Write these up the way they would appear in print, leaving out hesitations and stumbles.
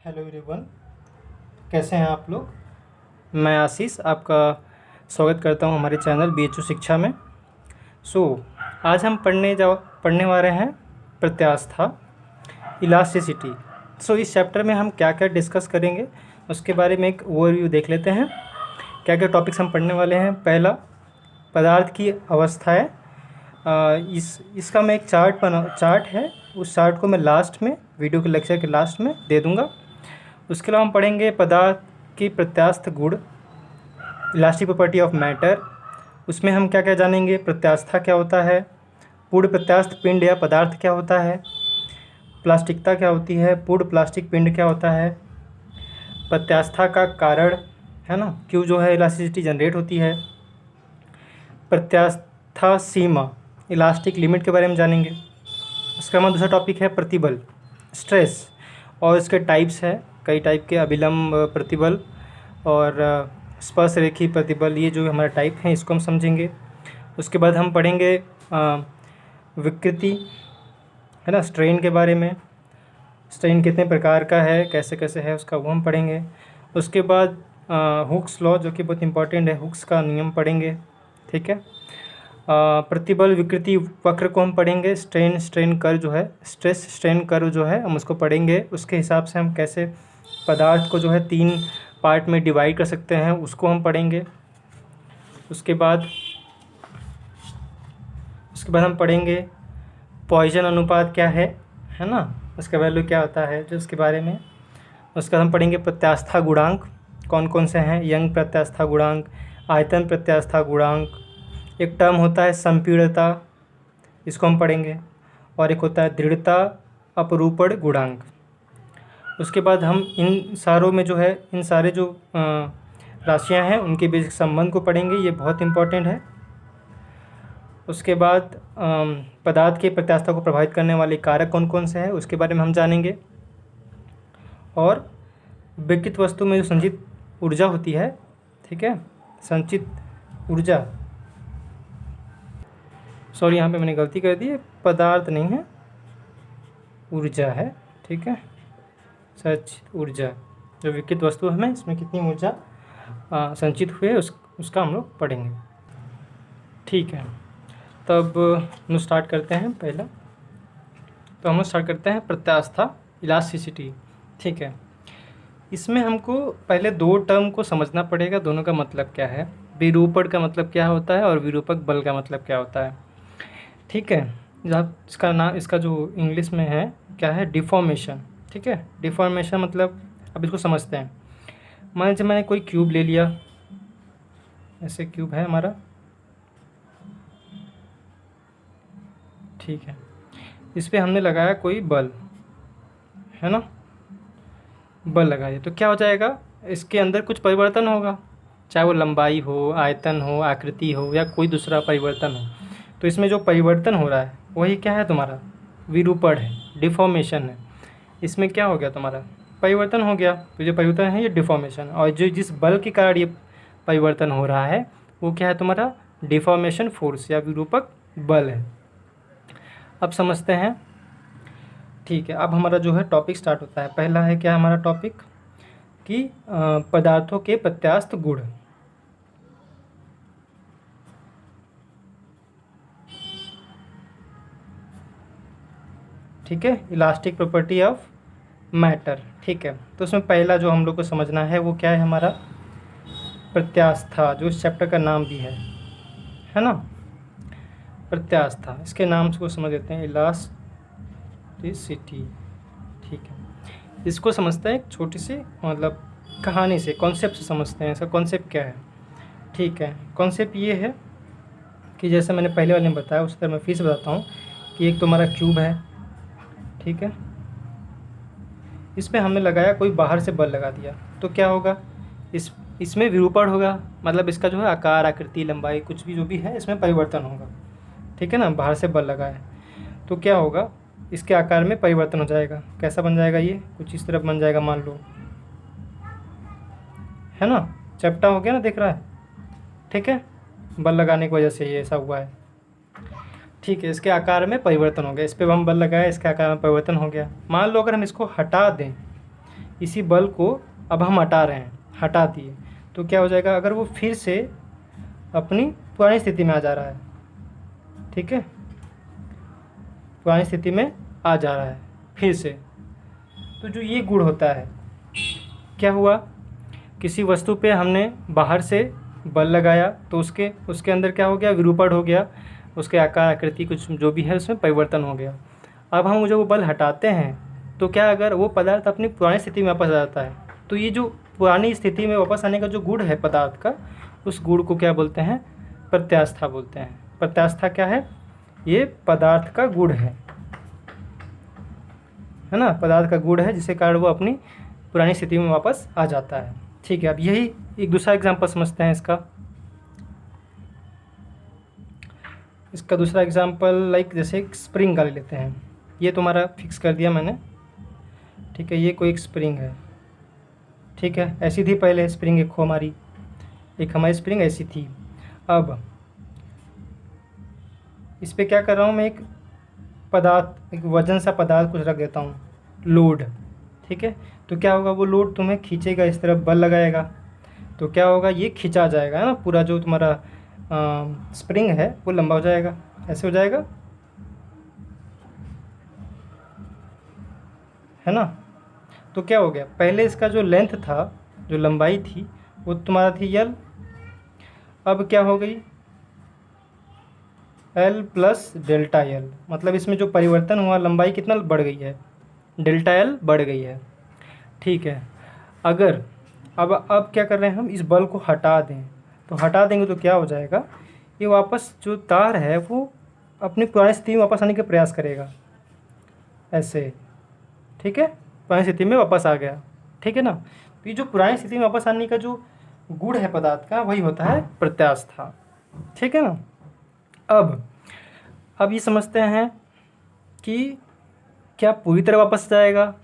Hello everyone, कैसे हैं आप लोग। मैं आशीष आपका स्वागत करता हूं हमारे चैनल BHU शिक्षा में। सो आज हम पढ़ने वाले हैं प्रत्यास्था, इलास्टिसिटी। इस चैप्टर में हम क्या क्या डिस्कस करेंगे उसके बारे में एक ओवरव्यू देख लेते हैं। क्या क्या टॉपिक्स हम पढ़ने वाले हैं। पहला, पदार्थ की अवस्थाएं। इसका मैं एक चार्ट है, उस चार्ट को मैं लास्ट में वीडियो के लेक्चर के लास्ट में दे दूँगा। उसके अलावा हम पढ़ेंगे पदार्थ की प्रत्यास्थ गुण, इलास्टिक प्रॉपर्टी ऑफ मैटर। उसमें हम क्या क्या जानेंगे। प्रत्यास्था क्या होता है, पूर्ण प्रत्यास्थ पिंड या पदार्थ क्या होता है, प्लास्टिकता क्या होती है, पूर्ण प्लास्टिक पिंड क्या होता है, प्रत्यास्था का कारण है ना, क्यों जो है इलास्टिसिटी जनरेट होती है, प्रत्यास्था सीमा, इलास्टिक लिमिट के बारे में जानेंगे। उसका हमारा दूसरा टॉपिक है प्रतिबल, स्ट्रेस, और इसके टाइप्स है, कई टाइप के, अभिलंब प्रतिबल और स्पर्शरेखी प्रतिबल, ये जो हमारा टाइप है इसको हम समझेंगे। उसके बाद हम पढ़ेंगे विकृति, है ना, स्ट्रेन के बारे में, स्ट्रेन कितने प्रकार का है, कैसे कैसे है उसका, वो हम पढ़ेंगे। उसके बाद हुक्स लॉ, जो कि बहुत इंपॉर्टेंट है, हुक्स का नियम पढ़ेंगे। ठीक है। प्रतिबल विकृति वक्र को हम पढ़ेंगे। स्ट्रेन कर्व जो है, स्ट्रेस स्ट्रेन कर्व जो है, हम उसको पढ़ेंगे। उसके हिसाब से हम कैसे पदार्थ को जो है 3 पार्ट में डिवाइड कर सकते हैं, उसको हम पढ़ेंगे। उसके बाद हम पढ़ेंगे पॉइजन अनुपात क्या है ना, उसका वैल्यू क्या होता है, जो उसके बारे में। उसके बाद हम पढ़ेंगे प्रत्यास्था गुणांक, कौन कौन से हैं। यंग प्रत्यास्था गुणांक, आयतन प्रत्यास्था गुणांक, एक टर्म होता है संपीड़ता, इसको हम पढ़ेंगे, और एक होता है दृढ़ता अपरूपण गुणांक। उसके बाद हम इन सारों में जो है, इन सारे जो राशियां हैं उनके बीच संबंध को पढ़ेंगे, ये बहुत इंपॉर्टेंट है। उसके बाद पदार्थ के प्रत्यास्था को प्रभावित करने वाले कारक कौन कौन से हैं उसके बारे में हम जानेंगे। और विकृत वस्तु में जो संचित ऊर्जा होती है, ठीक है, संचित ऊर्जा, सॉरी यहाँ पे मैंने गलती कर दी है, पदार्थ नहीं है, ऊर्जा है। ठीक है, सच ऊर्जा, जो विकृत वस्तु हमें इसमें कितनी ऊर्जा संचित हुए उसका हम लोग पढ़ेंगे। ठीक है, तब हम लोग स्टार्ट करते हैं। पहला तो हम लोग स्टार्ट करते हैं प्रत्यास्था, इलास्टिसिटी। ठीक है, इसमें हमको पहले 2 टर्म को समझना पड़ेगा, दोनों का मतलब क्या है। विरूपण का मतलब क्या होता है और विरूपक बल का मतलब क्या होता है। ठीक है, जब इसका जो इंग्लिश में है क्या है, डिफॉर्मेशन। ठीक है, डिफॉर्मेशन मतलब, अब इसको समझते हैं। मान लीजिए मैंने कोई क्यूब ले लिया, ऐसे क्यूब है हमारा, ठीक है, इस पर हमने लगाया कोई बल, है ना, बल लगा दिया, तो क्या हो जाएगा, इसके अंदर कुछ परिवर्तन होगा, चाहे वो लंबाई हो, आयतन हो, आकृति हो, या कोई दूसरा परिवर्तन हो। तो इसमें जो परिवर्तन हो रहा है वही क्या है, तुम्हारा विरूपण है, डिफॉर्मेशन है। इसमें क्या हो गया, तुम्हारा परिवर्तन हो गया, तो जो परिवर्तन है ये डिफॉर्मेशन, और जो जिस बल के कारण ये परिवर्तन हो रहा है वो क्या है, तुम्हारा डिफॉर्मेशन फोर्स या विरूपक बल है। अब समझते हैं। ठीक है, अब हमारा जो है टॉपिक स्टार्ट होता है। पहला है क्या हमारा टॉपिक, कि पदार्थों के प्रत्यास्थ गुण। ठीक है, इलास्टिक प्रॉपर्टी ऑफ मैटर। ठीक है, तो उसमें पहला जो हम लोग को समझना है वो क्या है, हमारा प्रत्यास्था, जो इस चैप्टर का नाम भी है ना, प्रत्यास्था, इसके नाम से को समझ लेते हैं, इलास्टिसिटी। ठीक है, इसको समझते हैं एक छोटी सी मतलब कहानी से, कॉन्सेप्ट से समझते हैं। इसका कॉन्सेप्ट क्या है। ठीक है, कॉन्सेप्ट ये है कि जैसे मैंने पहले वाले में बताया उस तरह मैं फिर से बताता हूँ कि एक तो हमारा क्यूब है, ठीक है, इस पर हमने लगाया कोई बाहर से बल लगा दिया, तो क्या होगा, इसमें विरूपण होगा, मतलब इसका जो है आकार, आकृति, लंबाई, कुछ भी जो भी है इसमें परिवर्तन होगा। ठीक है ना, बाहर से बल लगा है तो क्या होगा, इसके आकार में परिवर्तन हो जाएगा। कैसा बन जाएगा, ये कुछ इस तरफ बन जाएगा, मान लो, है ना, चपटा हो गया ना, दिख रहा है। ठीक है, बल लगाने की वजह से ये ऐसा हुआ है। ठीक है, इसके आकार में परिवर्तन हो गया, इस पर हम बल लगाए, इसके आकार में परिवर्तन हो गया। मान लो अगर हम इसको हटा दें, इसी बल को अब हम हटा रहे हैं, हटा दिए तो क्या हो जाएगा, अगर वो फिर से अपनी पुरानी स्थिति में आ जा रहा है, ठीक है, पुरानी स्थिति में आ जा रहा है फिर से, तो जो ये गुण होता है, क्या हुआ, किसी वस्तु पे हमने बाहर से बल लगाया तो उसके उसके अंदर क्या हो गया, विरूपण हो गया, उसके आकार आकृति कुछ जो भी है उसमें परिवर्तन हो गया। अब हम जब वो बल हटाते हैं तो क्या, अगर वो पदार्थ अपनी पुरानी स्थिति में वापस आ जाता है तो ये जो पुरानी स्थिति में वापस आने का जो गुण है पदार्थ का, उस गुण को क्या बोलते हैं, प्रत्यास्था बोलते हैं। प्रत्यास्था क्या है, ये पदार्थ का गुण है ना, पदार्थ का गुण है जिसके कारण वो अपनी पुरानी स्थिति में वापस आ जाता है। ठीक है, अब यही एक दूसरा एग्जांपल समझते हैं इसका दूसरा एग्जांपल लाइक जैसे एक स्प्रिंग का ले लेते हैं। ये तुम्हारा फिक्स कर दिया मैंने, ठीक है, ये कोई एक स्प्रिंग है, ठीक है, ऐसी थी पहले स्प्रिंग, एक हमारी स्प्रिंग ऐसी थी। अब इस पे क्या कर रहा हूँ मैं, एक पदार्थ, एक वजन सा पदार्थ कुछ रख देता हूँ, लोड, ठीक है, तो क्या होगा, वो लोड तुम्हें खींचेगा, इस तरफ बल लगाएगा तो क्या होगा, ये खींचा जाएगा, है ना, पूरा जो तुम्हारा स्प्रिंग है वो लंबा हो जाएगा, ऐसे हो जाएगा, है ना। तो क्या हो गया, पहले इसका जो लेंथ था, जो लंबाई थी, वो तुम्हारा थी यल, अब क्या हो गई, एल प्लस डेल्टा एल, मतलब इसमें जो परिवर्तन हुआ, लंबाई कितना बढ़ गई है, डेल्टा एल बढ़ गई है, ठीक है। अगर अब क्या कर रहे हैं हम, इस बल को हटा दें, तो हटा देंगे तो क्या हो जाएगा, ये वापस जो तार है वो अपनी पुरानी स्थिति में वापस आने का प्रयास करेगा, ऐसे, ठीक है, पुरानी स्थिति में वापस आ गया, ठीक है ना। तो ये जो पुरानी स्थिति में वापस आने का जो गुण है पदार्थ का, वही होता है प्रत्यास्था, ठीक है ना। अब ये समझते हैं कि क्या पूरी तरह वापस जाएगा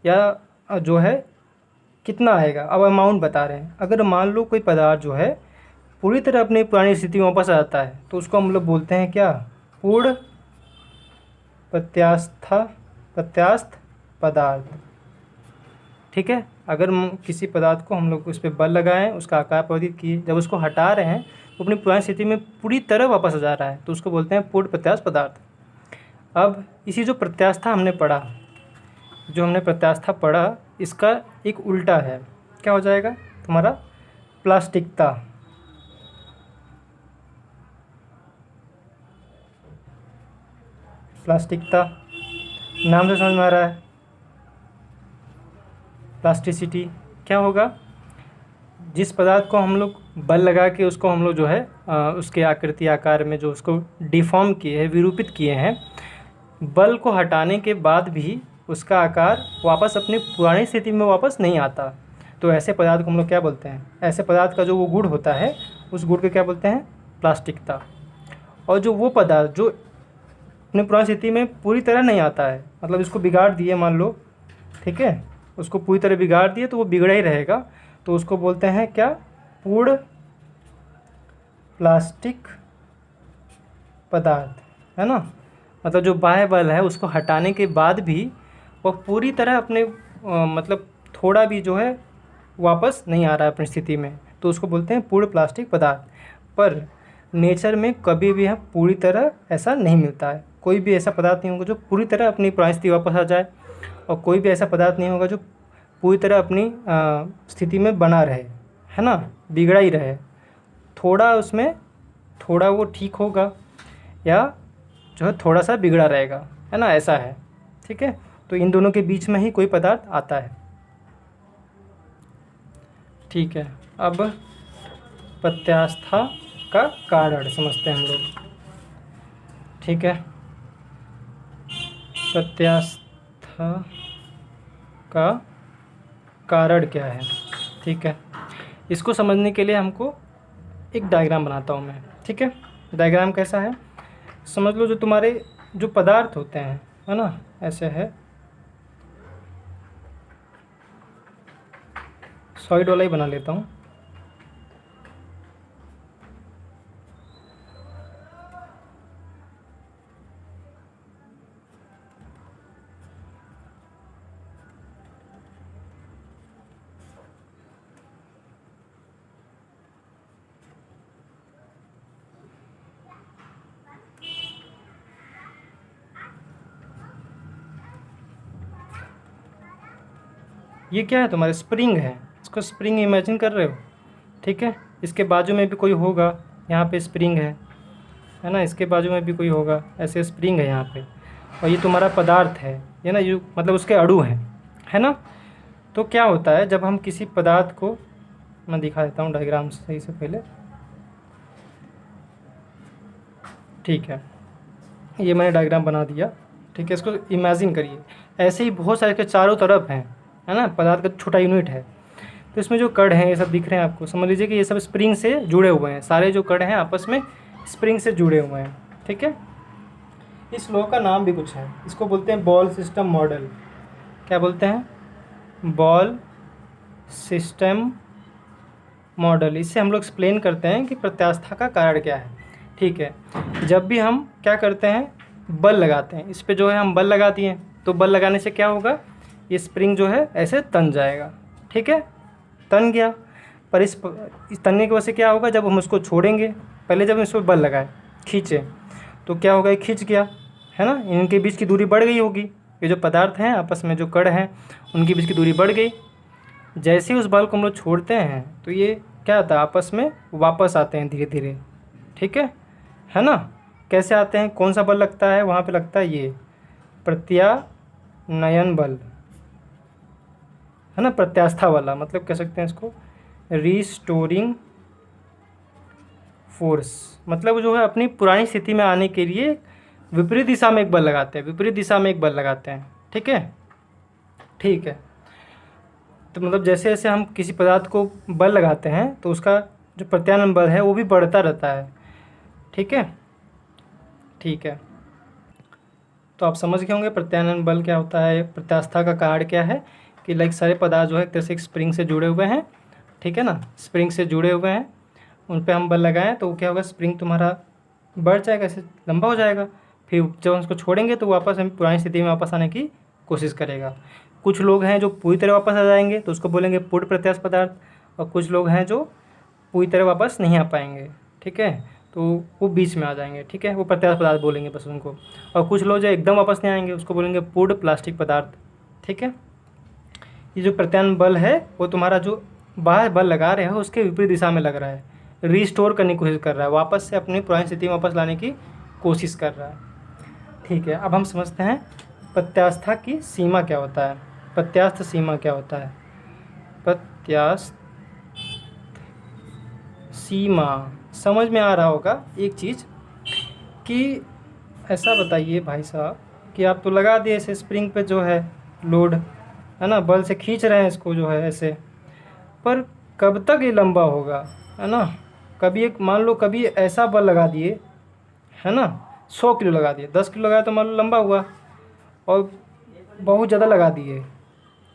या जो है कितना आएगा। अब अमाउंट बता रहे हैं, अगर मान लो कोई पदार्थ जो है पूरी तरह अपनी पुरानी स्थिति में वापस आ जाता है तो उसको हम लोग बोलते हैं क्या, पूर्ण प्रत्यास्थ पदार्थ, ठीक है। अगर किसी पदार्थ को हम लोग उस पर बल लगाएं, उसका आकार परिवर्तित किए, जब उसको हटा रहे हैं तो अपनी पुरानी स्थिति में पूरी तरह वापस आ जा रहा है तो उसको बोलते हैं पूर्ण प्रत्यास्थ पदार्थ। अब इसी जो प्रत्यास्था हमने पढ़ा, इसका एक उल्टा है, क्या हो जाएगा तुम्हारा, प्लास्टिकता, नाम से समझ में आ रहा है, प्लास्टिसिटी। क्या होगा, जिस पदार्थ को हम लोग बल लगा के उसको हम लोग जो है उसके आकृति आकार में जो उसको डिफॉर्म किए हैं, विरूपित किए हैं, बल को हटाने के बाद भी उसका आकार वापस अपनी पुरानी स्थिति में वापस नहीं आता, तो ऐसे पदार्थ को हम लोग क्या बोलते हैं, ऐसे पदार्थ का जो वो गुण होता है, उस गुण को क्या बोलते हैं, प्लास्टिकता। और जो वो पदार्थ जो अपनी पुरानी स्थिति में पूरी तरह नहीं आता है, मतलब इसको बिगाड़ दिए मान लो, ठीक है, उसको पूरी तरह बिगाड़ दिए तो वो बिगड़ा ही रहेगा, तो उसको बोलते हैं क्या, पूर्ण प्लास्टिक पदार्थ, है ना। मतलब जो बाह्य बल है उसको हटाने के बाद भी वह पूरी तरह अपने मतलब थोड़ा भी जो है वापस नहीं आ रहा है अपनी स्थिति में, तो उसको बोलते हैं पूर्ण प्लास्टिक पदार्थ। पर नेचर में कभी भी हम पूरी तरह ऐसा नहीं मिलता है, कोई भी ऐसा पदार्थ नहीं होगा जो पूरी तरह अपनी पुरानी स्थिति वापस आ जाए, और कोई भी ऐसा पदार्थ नहीं होगा जो पूरी तरह अपनी स्थिति में बना रहे, है ना, बिगड़ा ही रहे, थोड़ा उसमें थोड़ा वो ठीक होगा या जो है थोड़ा सा बिगड़ा रहेगा, है ना, ऐसा है, ठीक है। तो इन दोनों के बीच में ही कोई पदार्थ आता है, ठीक है। अब प्रत्यास्था का कारण समझते हैं हम लोग, ठीक है। प्रत्यास्था का कारण क्या है, ठीक है, इसको समझने के लिए हमको एक डायग्राम बनाता हूँ मैं, ठीक है। डायग्राम कैसा है, समझ लो जो तुम्हारे जो पदार्थ होते हैं, है ना, ऐसे है, सॉलिड वाला ही बना लेता हूँ, ये क्या है तुम्हारे स्प्रिंग है, इसको स्प्रिंग इमेजिन कर रहे हो, ठीक है। इसके बाजू में भी कोई होगा, यहाँ पे स्प्रिंग है ना, इसके बाजू में भी कोई होगा, ऐसे स्प्रिंग है यहाँ पे, और ये तुम्हारा पदार्थ है, ये ना, ये मतलब उसके अणु हैं, है ना। तो क्या होता है जब हम किसी पदार्थ को, मैं दिखा देता हूँ डायग्राम सही से पहले, ठीक है, ये मैंने डायग्राम बना दिया, ठीक है। इसको इमेजिन करिए, ऐसे ही बहुत सारे के चारों तरफ हैं, है ना, पदार्थ का छोटा यूनिट है। तो इसमें जो कण हैं ये सब दिख रहे हैं आपको, समझ लीजिए कि ये सब स्प्रिंग से जुड़े हुए हैं, सारे जो कण हैं आपस में स्प्रिंग से जुड़े हुए हैं, ठीक है। इस लॉ का नाम भी कुछ है, इसको बोलते हैं बॉल सिस्टम मॉडल। क्या बोलते हैं? Ball system model. इससे हम लोग एक्सप्लेन करते हैं कि प्रत्यास्था का कारण क्या है, ठीक है। जब भी हम क्या करते हैं, बल लगाते हैं, इस पे जो है हम बल लगा दिए, तो बल लगाने से क्या होगा, ये स्प्रिंग जो है ऐसे तन जाएगा, ठीक है, तन गया। पर इस तनने की वजह से क्या होगा, जब हम उसको छोड़ेंगे, पहले जब हम इस पर बल लगाए, खींचे, तो क्या होगा, ये खींच गया, है ना, इनके बीच की दूरी बढ़ गई होगी, ये जो पदार्थ हैं आपस में जो कण हैं उनके बीच की दूरी बढ़ गई। जैसे ही उस बल को हम लोग छोड़ते हैं तो ये क्या होता है, आपस में वापस आते हैं धीरे धीरे, ठीक है ना। कैसे आते हैं, कौन सा बल लगता है, वहाँ पे लगता है ये प्रत्यानयन बल, है ना, प्रत्यास्था वाला, मतलब कह सकते हैं इसको रीस्टोरिंग फोर्स, मतलब जो है अपनी पुरानी स्थिति में आने के लिए विपरीत दिशा में एक बल लगाते हैं, विपरीत दिशा में एक बल लगाते हैं, ठीक है, ठीक है। तो मतलब जैसे जैसे हम किसी पदार्थ को बल लगाते हैं तो उसका जो प्रत्यानयन बल है वो भी बढ़ता रहता है, ठीक है, ठीक है। तो आप समझ गए होंगे प्रत्यानयन बल क्या होता है, प्रत्यास्था का कारण क्या है, कि लाइक सारे पदार्थ जो है एक तरह से एक स्प्रिंग से जुड़े हुए हैं, ठीक है ना, स्प्रिंग से जुड़े हुए हैं, उन पे हम बल लगाएं तो क्या होगा, स्प्रिंग तुम्हारा बढ़ जाएगा, ऐसे लंबा हो जाएगा, फिर जब हम उसको छोड़ेंगे तो वापस हम पुरानी स्थिति में वापस आने की कोशिश करेगा। कुछ लोग हैं जो पूरी तरह वापस आ जाएंगे तो उसको बोलेंगे पूर्ण प्रत्यास्थ पदार्थ, और कुछ लोग हैं जो पूरी तरह वापस नहीं आ पाएंगे, ठीक है, तो वो बीच में आ जाएंगे, ठीक है, वो प्रत्यास्थ पदार्थ बोलेंगे बस उनको। और कुछ लोग जो एकदम वापस नहीं आएंगे उसको बोलेंगे पूर्ण प्लास्टिक पदार्थ, ठीक है। ये जो प्रत्यानयन बल है वो तुम्हारा जो बाहर बल लगा रहे हो उसके विपरीत दिशा में लग रहा है, रीस्टोर करने की कोशिश कर रहा है, वापस से अपनी पुरानी स्थिति में वापस लाने की कोशिश कर रहा है, ठीक है। अब हम समझते हैं प्रत्यास्था की सीमा क्या होता है, प्रत्यास्थ सीमा क्या होता है। प्रत्यास्थ सीमा समझ में आ रहा होगा एक चीज़, कि ऐसा बताइए भाई साहब कि आप तो लगा दिए ऐसे स्प्रिंग पे जो है लोड, है ना, बल से खींच रहे हैं इसको जो है ऐसे, पर कब तक ये लंबा होगा, है ना। कभी एक मान लो कभी ऐसा बल लगा दिए, है ना, 100 किलो लगा दिए, 10 किलो लगाया तो मान लो लंबा हुआ, और बहुत ज़्यादा लगा दिए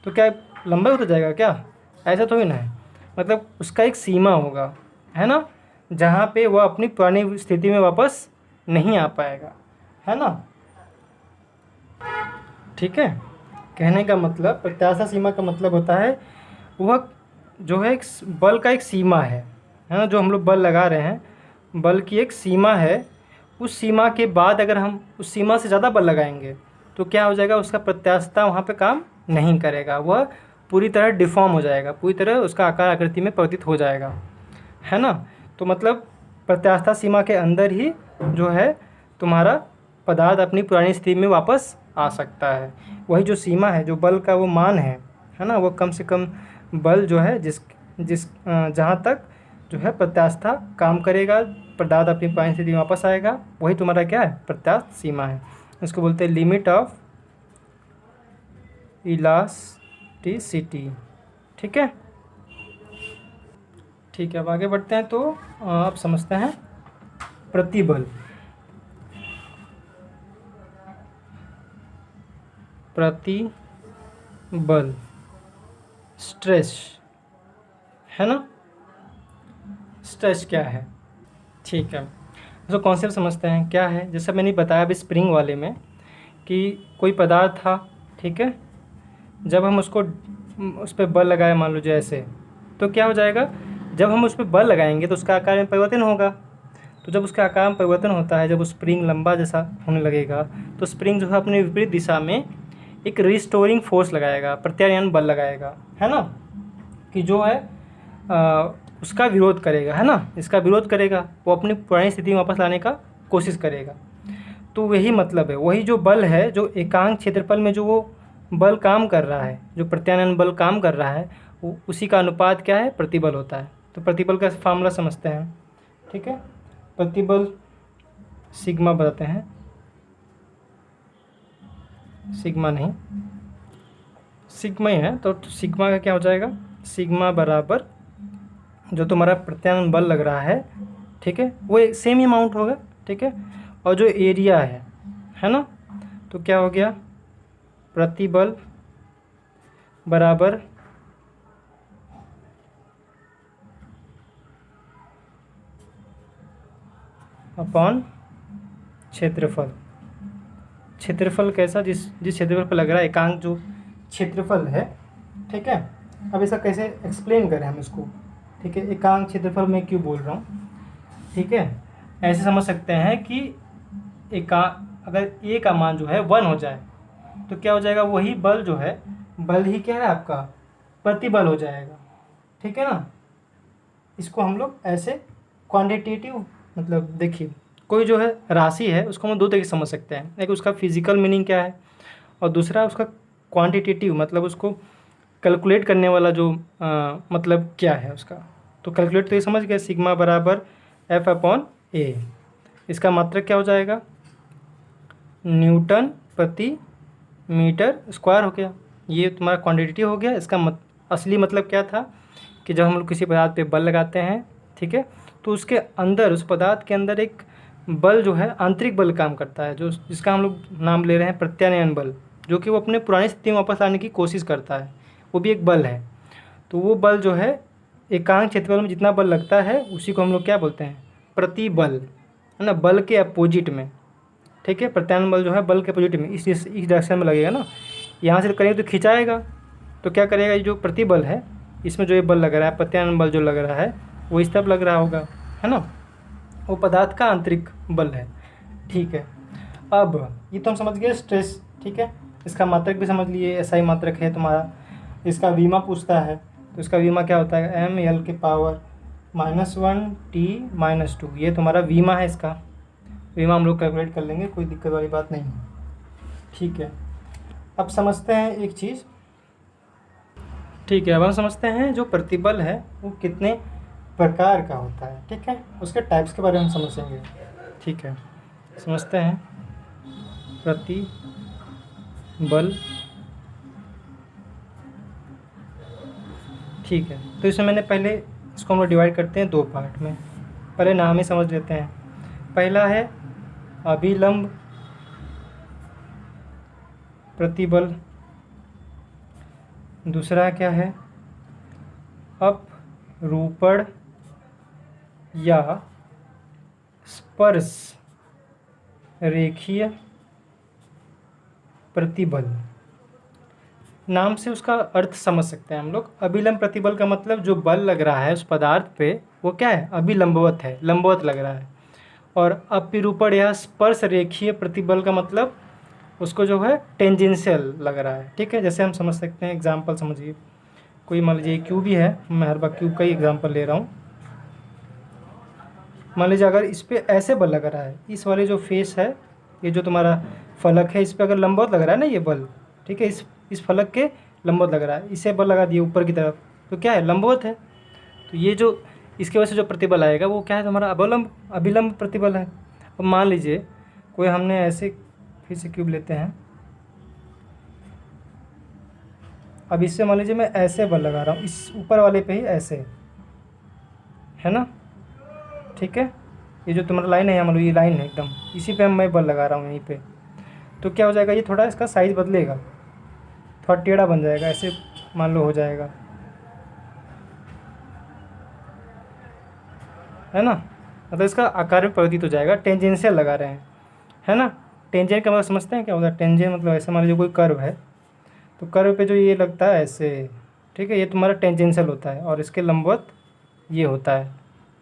तो क्या लंबा होता जाएगा क्या, ऐसा तो ही ना है, मतलब उसका एक सीमा होगा, है ना, जहाँ पे वह अपनी पुरानी स्थिति में वापस नहीं आ पाएगा, है ना, ठीक है। कहने का मतलब प्रत्यास्थ सीमा का मतलब होता है वह जो है एक बल का एक सीमा है ना, जो हम लोग बल लगा रहे हैं बल की एक सीमा है, उस सीमा के बाद अगर हम उस सीमा से ज़्यादा बल लगाएंगे तो क्या हो जाएगा, उसका प्रत्यास्थता वहाँ पे काम नहीं करेगा, वह पूरी तरह डिफॉर्म हो जाएगा, पूरी तरह उसका आकार आकृति में परिवर्तित हो जाएगा, है ना। तो मतलब प्रत्यास्था सीमा के अंदर ही जो है तुम्हारा पदार्थ अपनी पुरानी स्थिति में वापस आ सकता है। वही जो सीमा है, जो बल का वो मान है ना, वो कम से कम बल जो है जिस जहाँ तक जो है प्रत्यास्था काम करेगा, पदार्थ अपनी पुरानी स्थिति में वापस आएगा, वही तुम्हारा क्या है, प्रत्यास्थ सीमा है। इसको बोलते हैं लिमिट ऑफ इलास्टिसिटी, ठीक है, ठीक है। अब आगे बढ़ते हैं तो आप समझते हैं प्रतिबल। प्रतिबल स्ट्रेस, है ना, स्ट्रेस क्या है, ठीक है। तो कॉन्सेप्ट समझते हैं क्या है। जैसा मैंने बताया अभी स्प्रिंग वाले में कि कोई पदार्थ था, ठीक है, जब हम उसको उस पर बल लगाए मान लो जैसे, तो क्या हो जाएगा, जब हम उस पर बल लगाएंगे तो उसका आकार में परिवर्तन होगा। तो जब उसका आकार में परिवर्तन होता है, जब वो स्प्रिंग लंबा जैसा होने लगेगा तो स्प्रिंग जो है अपने विपरीत दिशा में एक रिस्टोरिंग फोर्स लगाएगा, प्रत्यानयन बल लगाएगा, है ना, कि जो है उसका विरोध करेगा, है ना, इसका विरोध करेगा, वो अपनी पुरानी स्थिति में वापस लाने का कोशिश करेगा। तो वही मतलब है, वही जो बल है, जो एकांक क्षेत्रफल में जो वो बल काम कर रहा है, जो प्रत्यानयन बल काम कर रहा है, उसी का अनुपात क्या है, प्रतिबल होता है। तो प्रतिबल का फार्मूला समझते हैं, ठीक है। प्रतिबल सिग्मा बताते हैं, सिग्मा नहीं, सिग्मा ही है, तो सिग्मा का क्या हो जाएगा, सिग्मा बराबर जो तुम्हारा प्रत्यानयन बल लग रहा है, ठीक है, वो सेम ही अमाउंट होगा, ठीक है, और जो एरिया है ना, तो क्या हो गया, प्रतिबल बराबर अपॉन क्षेत्रफल। क्षेत्रफल कैसा, जिस क्षेत्रफल पर लग रहा है एकांक जो क्षेत्रफल है, ठीक है। अब इसका कैसे एक्सप्लेन करें हम इसको, ठीक है, एकांक क्षेत्रफल मैं क्यों बोल रहा हूँ, ठीक है। ऐसे समझ सकते हैं कि अगर ए का मान जो है 1 हो जाए तो क्या हो जाएगा, वही बल जो है, बल ही क्या है आपका, प्रतिबल हो जाएगा, ठीक है ना। इसको हम लोग ऐसे क्वांटिटेटिव, मतलब देखिए कोई जो है राशि है उसको हम दो तरीके से समझ सकते हैं, एक उसका फिजिकल मीनिंग क्या है और दूसरा उसका क्वांटिटेटिव, मतलब उसको कैलकुलेट करने वाला जो मतलब क्या है उसका। तो कैलकुलेट तो ये समझ गए, सिग्मा बराबर एफ अपॉन ए, इसका मात्रक क्या हो जाएगा, न्यूटन प्रति मीटर स्क्वायर हो गया। ये तुम्हारा क्वांटिटेटिव हो गया। इसका असली मतलब क्या था कि जब हम लोग किसी पदार्थ पे बल लगाते हैं, ठीक है, तो उसके अंदर, उस पदार्थ के अंदर एक बल जो है आंतरिक बल काम करता है, जो जिसका हम लोग नाम ले रहे हैं प्रत्यानयन बल, जो कि वो अपने पुरानी स्थिति में वापस लाने की कोशिश करता है, वो भी एक बल है। तो वो बल जो है एकांक क्षेत्रफल में जितना बल लगता है उसी को हम लोग क्या बोलते हैं, प्रतिबल, है ना, बल के अपोजिट में, ठीक है। प्रत्यानयन बल जो है बल के अपोजिट में, इस डायरेक्शन में लगेगा ना, यहाँ से करेंगे तो खिंचाएगा, तो क्या करेगा, ये जो प्रतिबल है इसमें जो ये बल लग रहा है, प्रत्यानयन बल जो लग रहा है वो इस तरफ लग रहा होगा, है ना, वो पदार्थ का आंतरिक बल है, ठीक है। अब ये तो हम समझ गए स्ट्रेस, ठीक है। इसका मात्रक भी समझ लिए, एसआई मात्रक है तुम्हारा। इसका वीमा पूछता है, तो इसका वीमा क्या होता है, ml के पावर -1t-2, ये तुम्हारा वीमा है। इसका वीमा हम लोग कैलकुलेट कर लेंगे, कोई दिक्कत वाली बात नहीं है, ठीक है। अब समझते हैं एक चीज़, ठीक है। अब हम समझते हैं जो प्रतिबल है वो कितने प्रकार का होता है, ठीक है, उसके टाइप्स के बारे में हम समझेंगे, ठीक है। समझते हैं प्रतिबल, ठीक है। तो इसमें मैंने पहले इसको हम लोग डिवाइड करते हैं दो पार्ट में, पहले नाम ही समझ लेते हैं। पहला है अभिलंब प्रतिबल, दूसरा क्या है, अपरूपण या स्पर्श रेखीय प्रतिबल। नाम से उसका अर्थ समझ सकते हैं हम लोग। अभिलंब प्रतिबल का मतलब जो बल लग रहा है उस पदार्थ पे वो क्या है, अभिलंबवत है, लंबवत लग रहा है। और अपिरूपण या स्पर्श रेखीय प्रतिबल का मतलब उसको जो है टेंजेंशियल लग रहा है, ठीक है। जैसे हम समझ सकते हैं, एग्जांपल समझिए, कोई मान लीजिए क्यूब ही है, मैं हर बार क्यूब का ही एग्जांपल ले रहा हूँ। मान लीजिए अगर इस पर ऐसे बल लग रहा है, इस वाले जो फेस है, ये जो तुम्हारा फलक है, इस पर अगर लंबवत लग रहा है ना ये बल, ठीक है, इस फलक के लंबवत लग रहा है, इसे बल लगा दिए ऊपर की तरफ, तो क्या है, लंबवत है। तो ये जो इसके वजह से जो प्रतिबल आएगा वो क्या है, तुम्हारा अभिलंब प्रतिबल है। अब मान लीजिए कोई हमने ऐसे, फिर से क्यूब लेते हैं, अब इससे मान लीजिए मैं ऐसे बल लगा रहा हूँ, इस ऊपर वाले पे ही ऐसे, है ना, ठीक है। ये जो तुम्हारा लाइन है यहाँ, मान लो ये लाइन है एकदम, इसी पे मैं बल लगा रहा हूँ यहीं पे, तो क्या हो जाएगा, ये थोड़ा इसका साइज़ बदलेगा, थोड़ा टेढ़ा बन जाएगा, ऐसे मान लो हो जाएगा, है ना, मतलब इसका आकार में परिवर्तित हो जाएगा। टेंजेंशियल लगा रहे हैं, है ना। टेंजेंट का मतलब समझते हैं क्या होता है, टेंजेंट मतलब ऐसे मान लीजिए कोई कर्व है, तो कर्व पे जो ये लगता है ऐसे, ठीक है, ये तुम्हारा टेंजेंशियल होता है और इसके लंबवत ये होता है।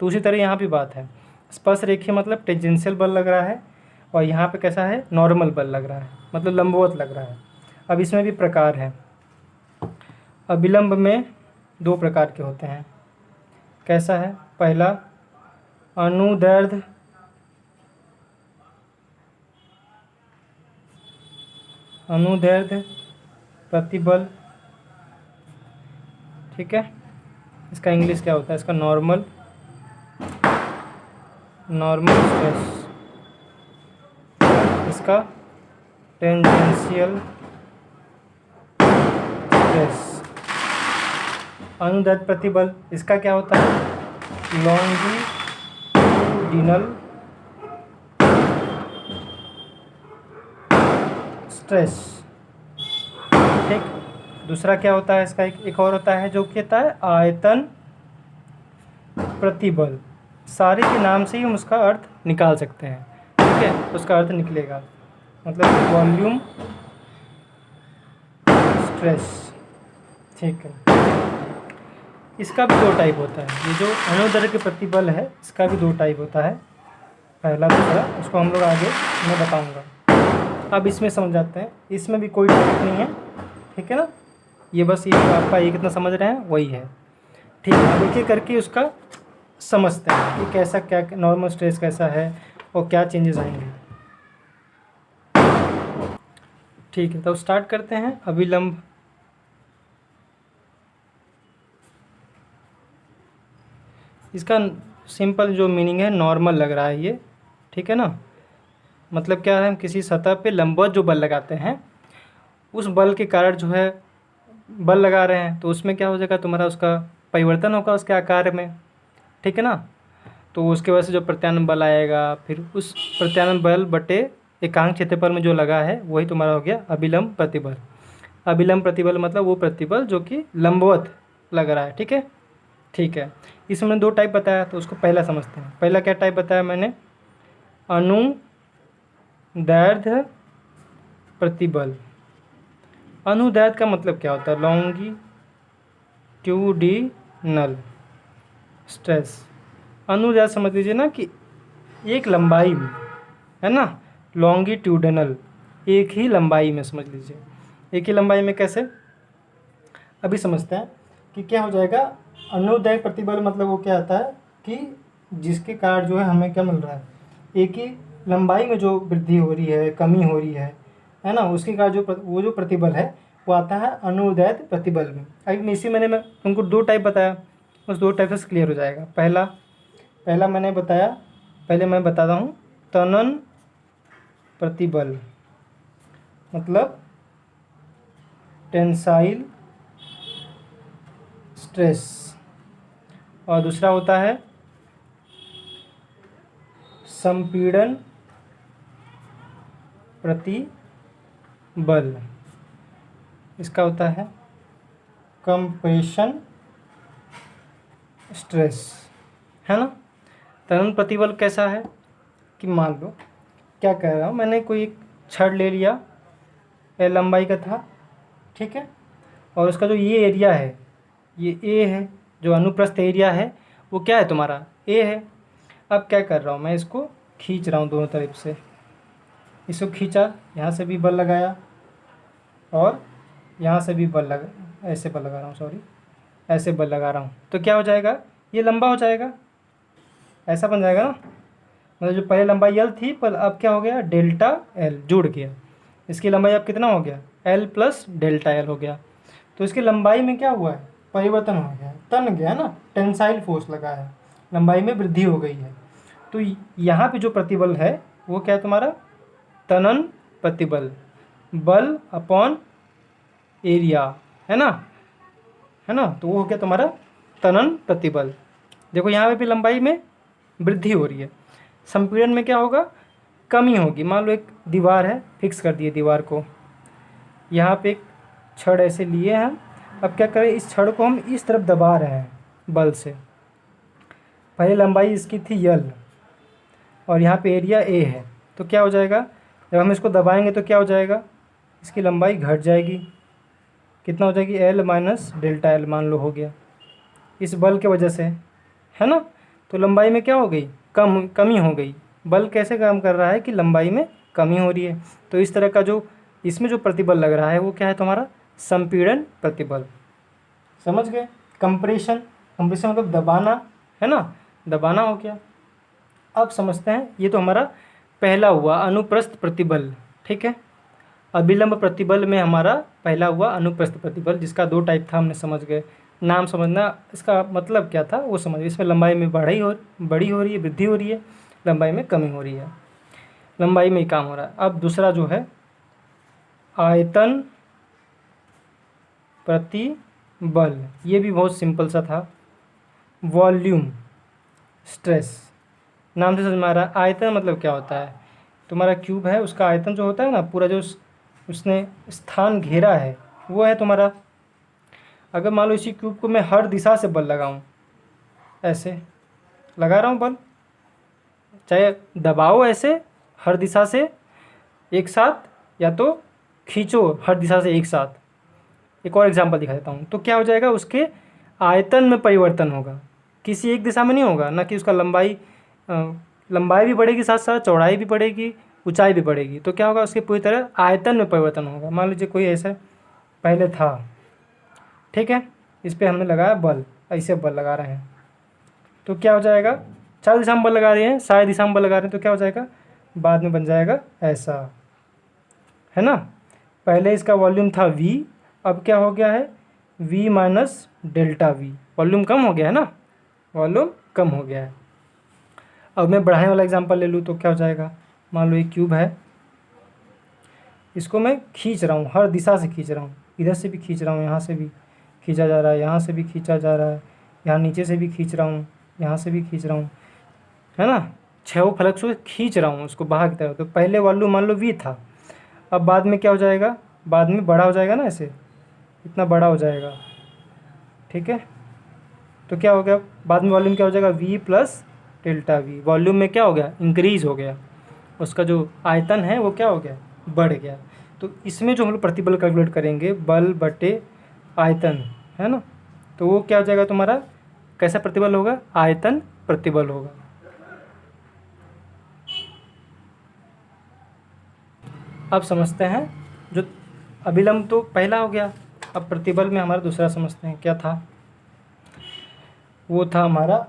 तो उसी तरह यहाँ भी बात है, स्पर्श रेखीय मतलब टेंजेंशियल बल लग रहा है और यहाँ पे कैसा है, नॉर्मल बल लग रहा है, मतलब लंबवत लग रहा है। अब इसमें भी प्रकार है। अभिलंब में 2 प्रकार के होते हैं। कैसा है? पहला अनुदैर्ध्य प्रतिबल, ठीक है। इसका इंग्लिश क्या होता है? इसका नॉर्मल स्ट्रेस, इसका टेंजेंशियल स्ट्रेस। अनुदैर्ध्य प्रतिबल इसका क्या होता है? लॉन्गिट्यूडिनल स्ट्रेस, ठीक। दूसरा क्या होता है इसका? एक और होता है जो कहता है आयतन प्रतिबल। सारे के नाम से ही हम उसका अर्थ निकाल सकते हैं, ठीक है। उसका अर्थ निकलेगा, मतलब वॉल्यूम स्ट्रेस, ठीक है। इसका भी 2 टाइप होता है। ये जो अनुदैर्ध्य प्रतिबल है इसका भी 2 टाइप होता है, पहला दूसरा। उसको हम लोग आगे मैं बताऊंगा। अब इसमें समझ जाते हैं। इसमें भी कोई टाइप नहीं है, ठीक है ना। ये बस ये आपका ये कितना समझ रहे हैं वही है, ठीक है। अब एक-एक करके उसका समझते हैं कि कैसा क्या नॉर्मल स्ट्रेस कैसा है और क्या चेंजेस आएंगे, ठीक है। तो स्टार्ट करते हैं। अभिलंब इसका सिंपल जो मीनिंग है नॉर्मल लग रहा है ये, ठीक है ना। मतलब क्या है? हम किसी सतह पे लंबवत जो बल लगाते हैं उस बल के कारण जो है बल लगा रहे हैं, तो उसमें क्या हो जाएगा तुम्हारा? उसका परिवर्तन होगा उसके आकार में, ठीक है ना। तो उसके वजह से जो प्रत्यानयन बल आएगा, फिर उस प्रत्यानयन बल बटे एकांक क्षेत्रफल में जो लगा है वही तुम्हारा हो गया अभिलंब प्रतिबल। अभिलंब प्रतिबल मतलब वो प्रतिबल जो कि लंबवत लग रहा है, ठीक है, ठीक है। इसमें 2 टाइप बताया, तो उसको पहला समझते हैं। पहला क्या टाइप बताया मैंने? अनुदैर्ध्य प्रतिबल। अनुदैर्ध्य का मतलब क्या होता है? Longitudinal stress. अनुदैर्ध्य समझ लीजिए ना कि एक लंबाई में, है ना। लॉन्गिट्यूडिनल एक ही लंबाई में समझ लीजिए। एक ही लंबाई में कैसे? अभी समझते हैं कि क्या हो जाएगा। अनुदैर्ध्य प्रतिबल मतलब वो क्या आता है कि जिसके कारण जो है हमें क्या मिल रहा है? एक ही लंबाई में जो वृद्धि हो रही है, कमी हो रही है ना, उसके कारण वो जो प्रतिबल है वो आता है अनुदैर्ध्य प्रतिबल में। अभी इसी मैंने तुमको 2 टाइप बताया, उस 2 टाइप से क्लियर हो जाएगा। पहला मैंने बताया, पहले मैं बताता हूँ। तनन प्रतिबल मतलब टेंसाइल स्ट्रेस, और दूसरा होता है संपीड़न प्रतिबल। इसका होता है कंप्रेशन स्ट्रेस, है ना। तनन प्रतिबल कैसा है कि मान लो क्या कह रहा हूँ, मैंने कोई एक छड़ ले लिया, लंबाई का था, ठीक है। और उसका जो ये एरिया है, ये ए है, जो अनुप्रस्थ एरिया है वो क्या है तुम्हारा? ए है। अब क्या कर रहा हूँ मैं? इसको खींच रहा हूँ दोनों तरफ से। इसको खींचा, यहाँ से भी बल लगाया और यहाँ से भी बल लगा, ऐसे बल लगा रहा हूँ, सॉरी, ऐसे बल लगा रहा हूँ। तो क्या हो जाएगा? ये लंबा हो जाएगा, ऐसा बन जाएगा ना। मतलब जो पहले लंबाई एल थी पर अब क्या हो गया? डेल्टा एल जुड़ गया। इसकी लंबाई अब कितना हो गया? एल प्लस डेल्टा एल हो गया। तो इसकी लंबाई में क्या हुआ है? परिवर्तन हो गया, तन गया ना, टेंसाइल फोर्स लगा है, लंबाई में वृद्धि हो गई है। तो यहाँ पे जो प्रतिबल है वो क्या है तुम्हारा? तनन प्रतिबल, बल अपॉन एरिया, है ना, है ना। तो वो हो गया तुम्हारा तनन प्रतिबल। देखो यहाँ पे भी लंबाई में वृद्धि हो रही है। संपीड़न में क्या होगा? कमी होगी। मान लो एक दीवार है, फिक्स कर दिए दीवार को, यहाँ पे एक छड़ ऐसे लिए हैं। अब क्या करें? इस छड़ को हम इस तरफ दबा रहे हैं बल से। पहले लंबाई इसकी थी यल और यहाँ पे एरिया ए है, तो क्या हो जाएगा? जब हम इसको दबाएंगे तो क्या हो जाएगा? इसकी लंबाई घट जाएगी। कितना हो जाएगी? एल माइनस डेल्टा एल मान लो हो गया, इस बल के वजह से, है ना। तो लंबाई में क्या हो गई? कमी हो गई। बल कैसे काम कर रहा है कि लंबाई में कमी हो रही है। तो इस तरह का जो इसमें जो प्रतिबल लग रहा है वो क्या है तुम्हारा संपीड़न प्रतिबल। समझ गए। कंप्रेशन, कंप्रेशन मतलब दबाना, है ना, दबाना हो गया। अब समझते हैं, ये तो हमारा पहला हुआ अनुप्रस्थ प्रतिबल, ठीक है। अभिलंब प्रतिबल में हमारा पहला हुआ अनुप्रस्थ प्रतिबल, जिसका दो टाइप था, हमने समझ गए। नाम समझना, इसका मतलब क्या था वो समझ गए। इसमें लंबाई में बड़ी हो रही है, वृद्धि हो रही है, लंबाई में कमी हो रही है, लंबाई में ही काम हो रहा है। अब दूसरा जो है आयतन प्रतिबल, ये भी बहुत सिंपल सा था। वॉल्यूम स्ट्रेस, नाम से समझ में आ रहा है। आयतन मतलब क्या होता है, तुम्हारा क्यूब है, उसका आयतन जो होता है ना, पूरा जो उसने स्थान घेरा है वो है तुम्हारा। अगर मान लो इसी क्यूब को मैं हर दिशा से बल लगाऊं, ऐसे लगा रहा हूँ बल, चाहे दबाओ ऐसे हर दिशा से एक साथ, या तो खींचो हर दिशा से एक साथ। एक और एग्जांपल दिखा देता हूँ। तो क्या हो जाएगा, उसके आयतन में परिवर्तन होगा, किसी एक दिशा में नहीं होगा ना, कि उसका लंबाई भी बढ़ेगी, साथ साथ चौड़ाई भी बढ़ेगी, ऊंचाई भी बढ़ेगी। तो क्या होगा, उसके पूरी तरह आयतन में परिवर्तन होगा। मान लीजिए कोई ऐसा पहले था, ठीक है, इस पर हमने लगाया बल, ऐसे बल लगा रहे हैं, तो क्या हो जाएगा, चार दिशा में बल लगा रहे हैं, सारी दिशा में बल लगा रहे हैं, तो क्या हो जाएगा, बाद में बन जाएगा ऐसा, है ना। पहले इसका वॉल्यूम था v, अब क्या हो गया है v minus delta V, volume कम हो गया है ना, वॉल्यूम कम हो गया है। अब मैं बढ़ाने वाला एग्जांपल ले लूँ तो क्या हो जाएगा, मान लो एक क्यूब है, इसको मैं खींच रहा हूँ, हर दिशा से खींच रहा हूँ, इधर से भी खींच रहा हूँ, यहाँ से भी खींचा जा रहा है, यहाँ से भी खींचा जा रहा है, यहाँ नीचे से भी खींच रहा हूँ, यहाँ से भी खींच रहा हूँ, है ना, छह फलक से खींच रहा हूँ उसको बाहर की तरफ। तो पहले वॉल्यूम मान लो v था, अब बाद में क्या हो जाएगा, बाद में बड़ा हो जाएगा ना, ऐसे इतना बड़ा हो जाएगा, ठीक है। तो क्या हो गया, बाद में वॉल्यूम क्या हो जाएगा, v plus delta V, volume में क्या हो गया, इंक्रीज हो गया, उसका जो आयतन है वो क्या हो गया, बढ़ गया। तो इसमें जो हम लोग प्रतिबल कैलकुलेट करेंगे, बल बटे आयतन, है ना, तो वो क्या हो जाएगा तुम्हारा, कैसा प्रतिबल होगा, आयतन प्रतिबल होगा। अब समझते हैं, जो अभिलंब तो पहला हो गया, अब प्रतिबल में हमारा दूसरा समझते हैं क्या था। वो था हमारा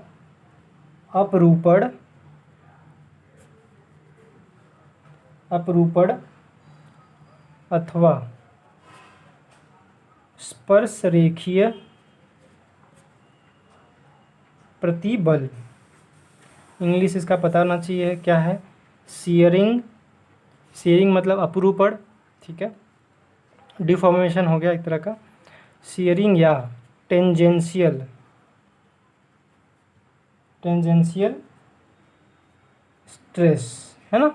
अपरूपण, अपरूपण अथवा स्पर्श रेखीय प्रतिबल। इंग्लिश इसका पता होना चाहिए क्या है, शियरिंग, शियरिंग मतलब अपरूपण, ठीक है, डिफॉर्मेशन हो गया एक तरह का, शियरिंग या टेंजेंशियल, टेंजेंशियल स्ट्रेस, है ना।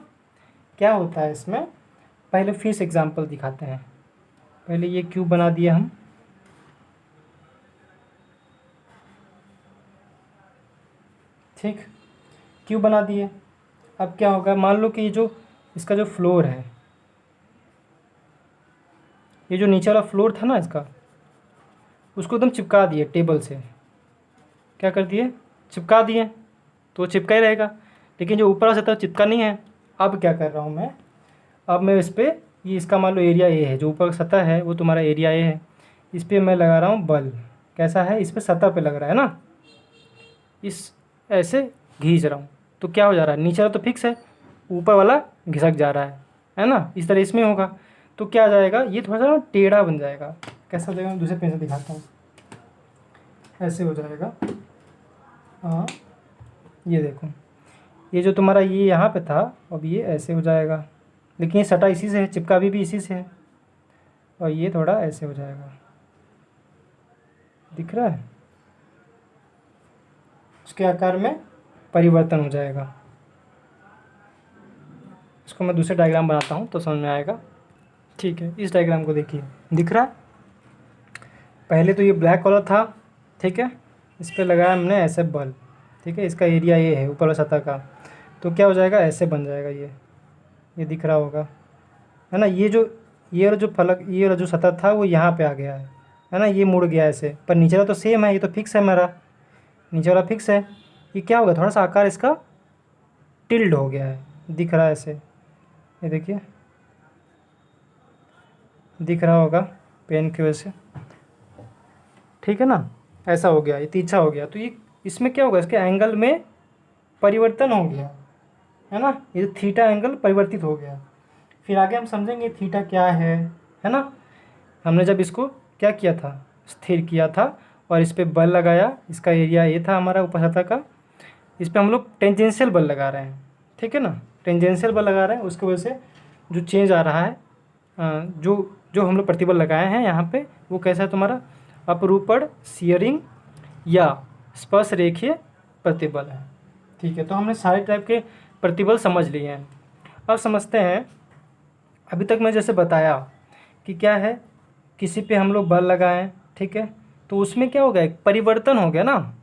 क्या होता है इसमें, पहले फिर से एग्जांपल दिखाते हैं। पहले ये क्यूब बना दिया हम, ठीक, क्यूब बना दिए। अब क्या होगा, मान लो कि ये जो इसका जो फ्लोर है, ये जो नीचे वाला फ्लोर था ना इसका, उसको एकदम चिपका दिए टेबल से, क्या कर दिए, चिपका दिए, तो वो चिपका ही रहेगा। लेकिन जो ऊपर वाला सतह चिपका नहीं है। अब क्या कर रहा हूँ मैं, अब मैं इस पर, ये इसका मान लो एरिया ए है, जो ऊपर सतह है वो तुम्हारा एरिया ए है, इस पर मैं लगा रहा हूँ बल, कैसा है, इस पर सतह पे लग रहा है ना, इस ऐसे घींच रहा हूँ, तो क्या हो जा रहा है, नीचे वाला तो फिक्स है, ऊपर वाला घिसक जा रहा है ना, इस तरह इसमें होगा। तो क्या आ जाएगा, ये थोड़ा सा टेढ़ा बन जाएगा, कैसा हो जाएगा, मैं दूसरे पेन से दिखाता हूँ, ऐसे हो जाएगा। हाँ, ये देखो, ये जो तुम्हारा ये यहाँ पे था, अब ये ऐसे हो जाएगा, लेकिन ये सटा इसी से है, चिपका भी इसी से है, और ये थोड़ा ऐसे हो जाएगा, दिख रहा है, उसके आकार में परिवर्तन हो जाएगा। इसको मैं दूसरे डायग्राम बनाता हूँ तो समझ में आएगा, ठीक है। इस डायग्राम को देखिए, दिख रहा है, पहले तो ये ब्लैक कलर था, ठीक है, इस पर लगाया हमने ऐसे बल, ठीक है, इसका एरिया ये है ऊपर वाला सतह का, तो क्या हो जाएगा, ऐसे बन जाएगा, ये दिख रहा होगा, है ना। ये वाला जो फलक, ये वाला जो सतह था वो यहाँ पे आ गया है ना, ये मुड़ गया ऐसे, पर नीचे वाला तो सेम है, ये तो फिक्स है मेरा, नीचे वाला फिक्स है। ये क्या होगा, थोड़ा सा आकार इसका टिल्ड हो गया है, दिख रहा है ऐसे, ये देखिए, दिख रहा होगा पेन की वजह से, ठीक है ना। ऐसा हो गया, ये तिरछा हो गया, तो ये इसमें क्या होगा, इसके एंगल में परिवर्तन हो गया, है ना। ये थीटा एंगल परिवर्तित हो गया। फिर आगे हम समझेंगे थीटा क्या है ना। हमने जब इसको क्या किया था, स्थिर किया था और इस पर बल लगाया, इसका एरिया ये था हमारा ऊपर सतह का, इस पर हम लोग टेंजेंशियल बल लगा रहे हैं, ठीक है ना। टेंजेंशियल बल लगा रहे हैं, उसकी वजह से जो चेंज आ रहा है, जो जो हम लोग प्रतिबल लगाए हैं यहाँ पे, वो कैसा है तुम्हारा, अपरूपण, शियरिंग या स्पर्श रेखीय प्रतिबल है, ठीक है। तो हमने सारे टाइप के प्रतिबल समझ लिए हैं। अब समझते हैं, अभी तक मैं जैसे बताया कि क्या है, किसी पे हम लोग बल लगाएं, ठीक है, तो उसमें क्या हो गया, एक परिवर्तन हो गया ना,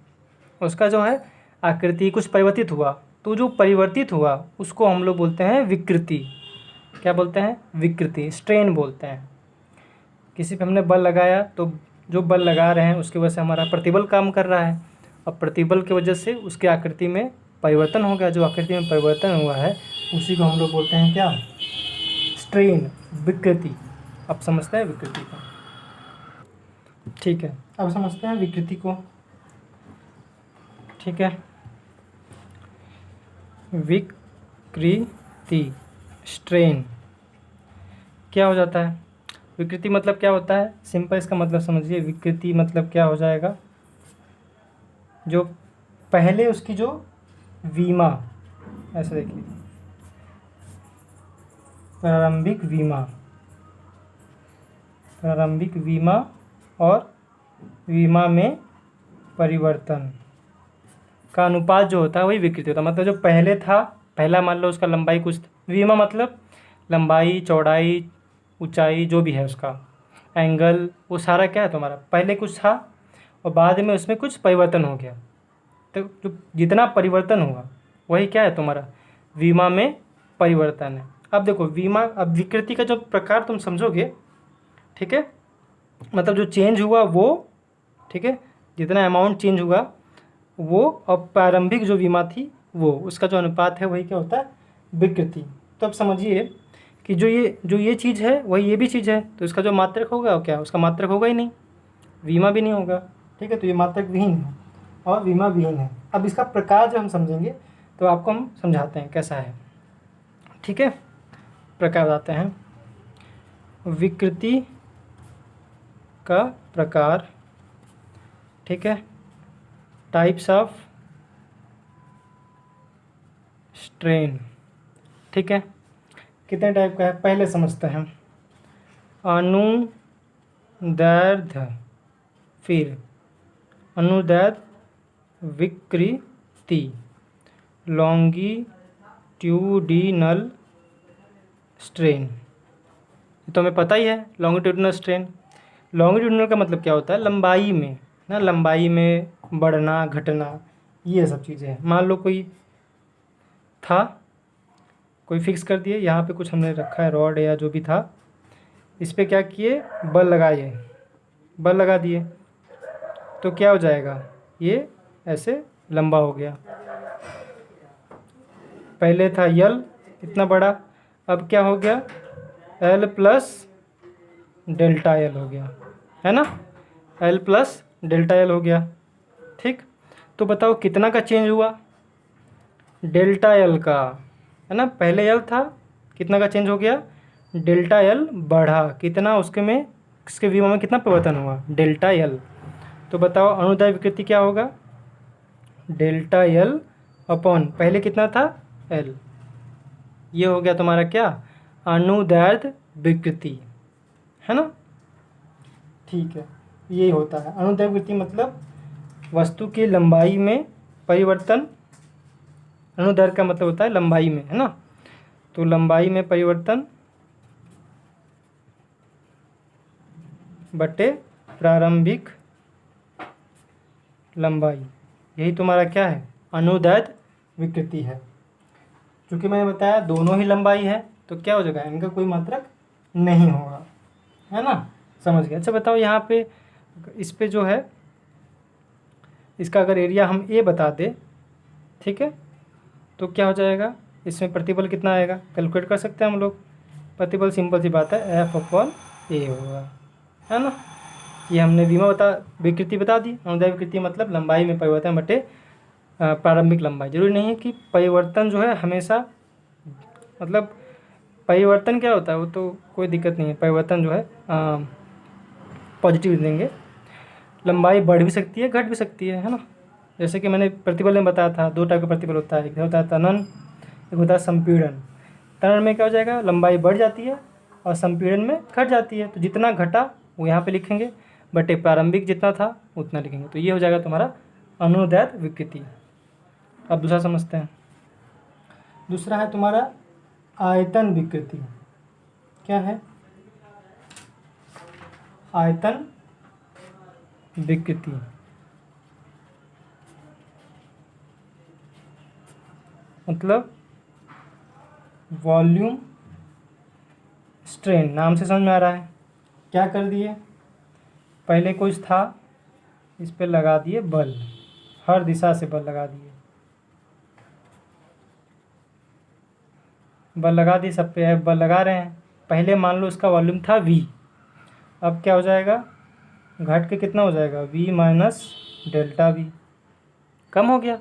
उसका जो है आकृति कुछ परिवर्तित हुआ, तो जो परिवर्तित हुआ उसको हम लोग बोलते हैं विकृति। क्या बोलते हैं, विकृति, स्ट्रेन बोलते हैं। किसी पे हमने बल लगाया, तो जो बल लगा रहे हैं उसकी वजह से हमारा प्रतिबल काम कर रहा है, और प्रतिबल की वजह से उसकी आकृति में परिवर्तन हो गया। जो आकृति में परिवर्तन हुआ है उसी को हम लोग बोलते हैं क्या, स्ट्रेन, विकृति। अब समझते हैं विकृति को, ठीक है। अब समझते हैं विकृति को, ठीक है। विकृति, स्ट्रेन क्या हो जाता है, विकृति मतलब क्या होता है, सिंपल इसका मतलब समझिए। विकृति मतलब क्या हो जाएगा, जो पहले उसकी जो वीमा, ऐसे देखिए, प्रारंभिक वीमा, प्रारंभिक वीमा और वीमा में परिवर्तन का अनुपात जो होता है वही विकृति होता है। मतलब जो पहले था, पहला मान लो उसका लंबाई कुछ, वीमा मतलब लंबाई, चौड़ाई, ऊंचाई, जो भी है उसका एंगल, वो सारा क्या है तुम्हारा, पहले कुछ था और बाद में उसमें कुछ परिवर्तन हो गया। तो जो जितना परिवर्तन हुआ वही क्या है तुम्हारा, वीमा में परिवर्तन है। अब देखो वीमा, अब विकृति का जो प्रकार तुम समझोगे, ठीक है, मतलब जो चेंज हुआ वो, ठीक है, जितना अमाउंट चेंज हुआ वो, अब प्रारंभिक जो वीमा थी वो, उसका जो अनुपात है वही क्या होता है, विकृति। तो अब समझिए कि जो ये चीज़ है वही ये भी चीज़ है, तो इसका जो मात्रक होगा क्या, उसका मात्रक होगा ही नहीं, वीमा भी नहीं होगा, ठीक है। तो ये मात्रक विहीन है और वीमा विहीन है। अब इसका प्रकार जब हम समझेंगे तो आपको हम समझाते हैं कैसा है, ठीक है। प्रकार बताते हैं, विकृति का प्रकार, ठीक है। टाइप्स ऑफ स्ट्रेन, ठीक है। कितने टाइप का है पहले समझते हैं। अनुदैर्ध्य, फिर अनुदैर्ध्य विकृति, लॉन्गिट्यूडिनल स्ट्रेन, तो हमें पता ही है लॉन्गिट्यूडिनल स्ट्रेन। लॉन्गिट्यूडिनल का मतलब क्या होता है, लंबाई में ना, लंबाई में बढ़ना घटना, ये सब चीज़ें हैं। मान लो कोई था, कोई फिक्स कर दिए, यहाँ पे कुछ हमने रखा है रॉड या जो भी था, इस पर क्या किए, बल लगाए, बल लगा दिए, तो क्या हो जाएगा, ये ऐसे लंबा हो गया। पहले था यल इतना बड़ा, अब क्या हो गया, एल प्लस डेल्टा एल हो गया, है ना, एल प्लस डेल्टा एल हो गया, ठीक। तो बताओ कितना का चेंज हुआ, डेल्टा एल का, है ना। पहले एल था, कितना का चेंज हो गया, डेल्टा एल बढ़ा, कितना उसके में, इसके विमा में कितना परिवर्तन हुआ, डेल्टा एल। तो बताओ अनुदैर्ध्य विकृति क्या होगा, डेल्टा एल अपॉन पहले कितना था, एल। ये हो गया तुम्हारा क्या, अनुदैर्ध्य विकृति, है ना, ठीक है। ये होता है अनुदैर्ध्य विकृति, मतलब वस्तु की लंबाई में परिवर्तन। अनुदैर्ध्य का मतलब होता है लंबाई में, है ना, तो लंबाई में परिवर्तन बटे प्रारंभिक लंबाई, यही तुम्हारा क्या है, अनुदैर्ध्य विकृति है। क्योंकि मैंने बताया दोनों ही लंबाई है तो क्या हो जाएगा, इनका कोई मात्रक नहीं होगा, है ना, समझ गए। अच्छा बताओ यहाँ पे, इस पे जो है, इसका अगर एरिया हम ए बता दें, ठीक है, तो क्या हो जाएगा, इसमें प्रतिबल कितना आएगा, कैलकुलेट कर सकते हैं हम लोग। प्रतिबल सिंपल सी बात है, एफ अपॉन ए होगा, है ना। ये हमने विकृति बता दी। अनुदैर्ध्य विकृति मतलब लंबाई में परिवर्तन बटे प्रारंभिक लंबाई। जरूरी नहीं है कि परिवर्तन जो है हमेशा, मतलब परिवर्तन क्या होता है वो तो कोई दिक्कत नहीं है, परिवर्तन जो है पॉजिटिव देंगे। लंबाई बढ़ भी सकती है, घट भी सकती है ना। जैसे कि मैंने प्रतिबल में बताया था, 2 टाइप का प्रतिबल होता है, एक होता है तनन, एक होता है संपीड़न। तनन में क्या हो जाएगा, लंबाई बढ़ जाती है और संपीड़न में घट जाती है। तो जितना घटा वो यहाँ पे लिखेंगे, बटे प्रारंभिक जितना था उतना लिखेंगे। तो ये हो जाएगा तुम्हारा अनुदैर्ध्य विकृति। अब दूसरा समझते हैं। दूसरा है तुम्हारा आयतन विकृति। क्या है आयतन विकृति? मतलब वॉल्यूम स्ट्रेन, नाम से समझ में आ रहा है। क्या कर दिए, पहले कुछ था, इस पे लगा दिए बल, हर दिशा से बल लगा दिए, बल लगा दिए सब पे, बल लगा रहे हैं। पहले मान लो इसका वॉल्यूम था v, अब क्या हो जाएगा, घट के कितना हो जाएगा, v माइनस डेल्टा v, कम हो गया,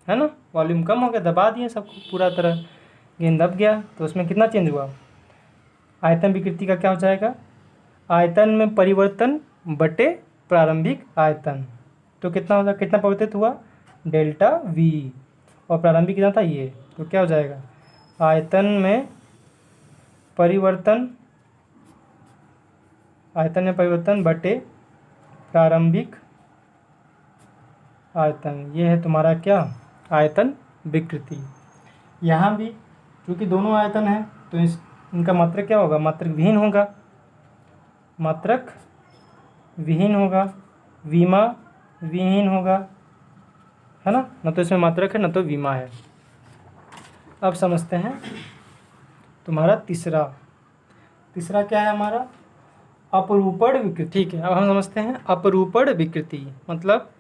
है ना। वॉल्यूम कम हो गया, दबा दिए सबको पूरा तरह, गेंद दब गया, तो उसमें कितना चेंज हुआ। आयतन विकृति का क्या हो जाएगा, आयतन में परिवर्तन बटे प्रारंभिक आयतन। तो कितना होगा, कितना परिवर्तित हुआ, डेल्टा v, और प्रारंभिक कितना था ये, तो क्या हो जाएगा, आयतन में परिवर्तन, आयतन में परिवर्तन बटे प्रारंभिक आयतन। ये है तुम्हारा क्या, आयतन विकृति। यहाँ भी क्योंकि दोनों आयतन हैं तो इनका मात्रक क्या होगा, मात्रक विहीन होगा, मात्रक विहीन होगा, विमा विहीन होगा, है ना। न तो इसमें मात्रक है न तो विमा है। अब समझते हैं तुम्हारा तीसरा क्या है हमारा, अपरूपण विकृति। ठीक है, अब हम समझते हैं अपरूपण विकृति मतलब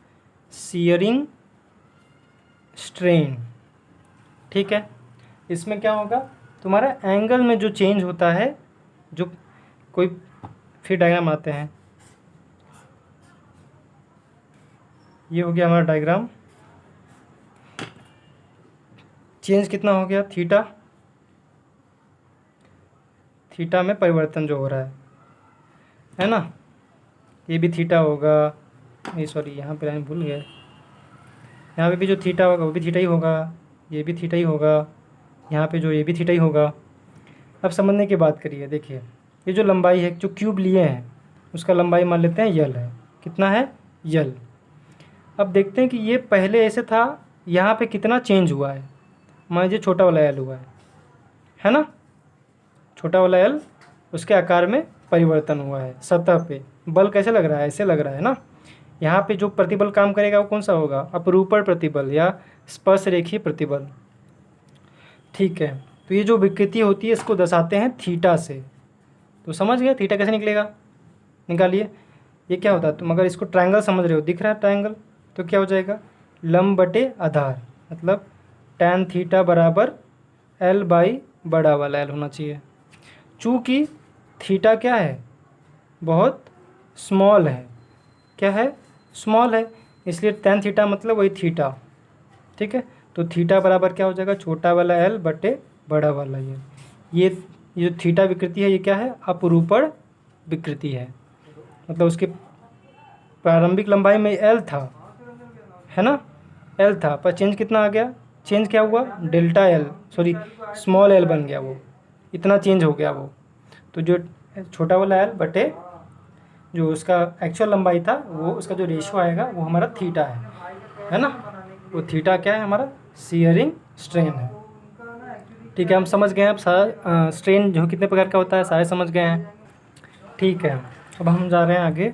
शियरिंग स्ट्रेन। ठीक है, इसमें क्या होगा, तुम्हारा एंगल में जो चेंज होता है, जो कोई फिर डायग्राम आते हैं, ये हो गया हमारा डायग्राम, चेंज कितना हो गया, थीटा में परिवर्तन जो हो रहा है ना। ये भी थीटा होगा, ये सॉरी यहाँ पे लाइन भूल गया, यहाँ पे भी जो थीटा होगा वो भी थीटा ही होगा, ये भी थीटा ही होगा, यहाँ पे जो ये भी थीटा ही होगा। अब समझने की बात करिए, देखिए ये जो लंबाई है, जो क्यूब लिए हैं उसका लंबाई मान लेते हैं यल है, कितना है, यल। अब देखते हैं कि ये पहले ऐसे था, यहाँ पे कितना चेंज हुआ है। मान लीजिए छोटा वाला यल हुआ है ना, छोटा वाला यल, उसके आकार में परिवर्तन हुआ है। सतह पे बल कैसे लग रहा है, ऐसे लग रहा है ना। यहाँ पे जो प्रतिबल काम करेगा वो कौन सा होगा, अपरूपण प्रतिबल या स्पर्श रेखीय प्रतिबल। ठीक है, तो ये जो विकृति होती है इसको दर्शाते हैं थीटा से। तो समझ गए थीटा कैसे निकलेगा, निकालिए। ये क्या होता है, तुम अगर इसको ट्रायंगल समझ रहे हो, दिख रहा है ट्रायंगल, तो क्या हो जाएगा, लंब बटे आधार, मतलब tan थीटा बराबर L बाई बड़ा वाला L होना चाहिए। चूँकि थीटा क्या है, बहुत स्मॉल है, क्या है, स्मॉल है, इसलिए tan थीटा मतलब वही थीटा। ठीक है, तो थीटा बराबर क्या हो जाएगा, छोटा वाला L बटे बड़ा वाला L। ये जो थीटा विकृति है ये क्या है, अपरूपण विकृति है, मतलब उसके प्रारंभिक लंबाई में L था, है ना, L था, पर चेंज कितना आ गया, चेंज क्या हुआ, delta L, sorry small L बन गया, वो इतना चेंज हो गया वो। तो जो छोटा वाला L बटे जो उसका एक्चुअल लंबाई था, वो उसका जो रेशियो आएगा वो हमारा थीटा है ना। वो थीटा क्या है, हमारा शियरिंग स्ट्रेन है। ठीक है, हम समझ गए हैं अब सारा स्ट्रेन जो कितने प्रकार का होता है सारे समझ गए हैं। ठीक है, अब हम जा रहे हैं आगे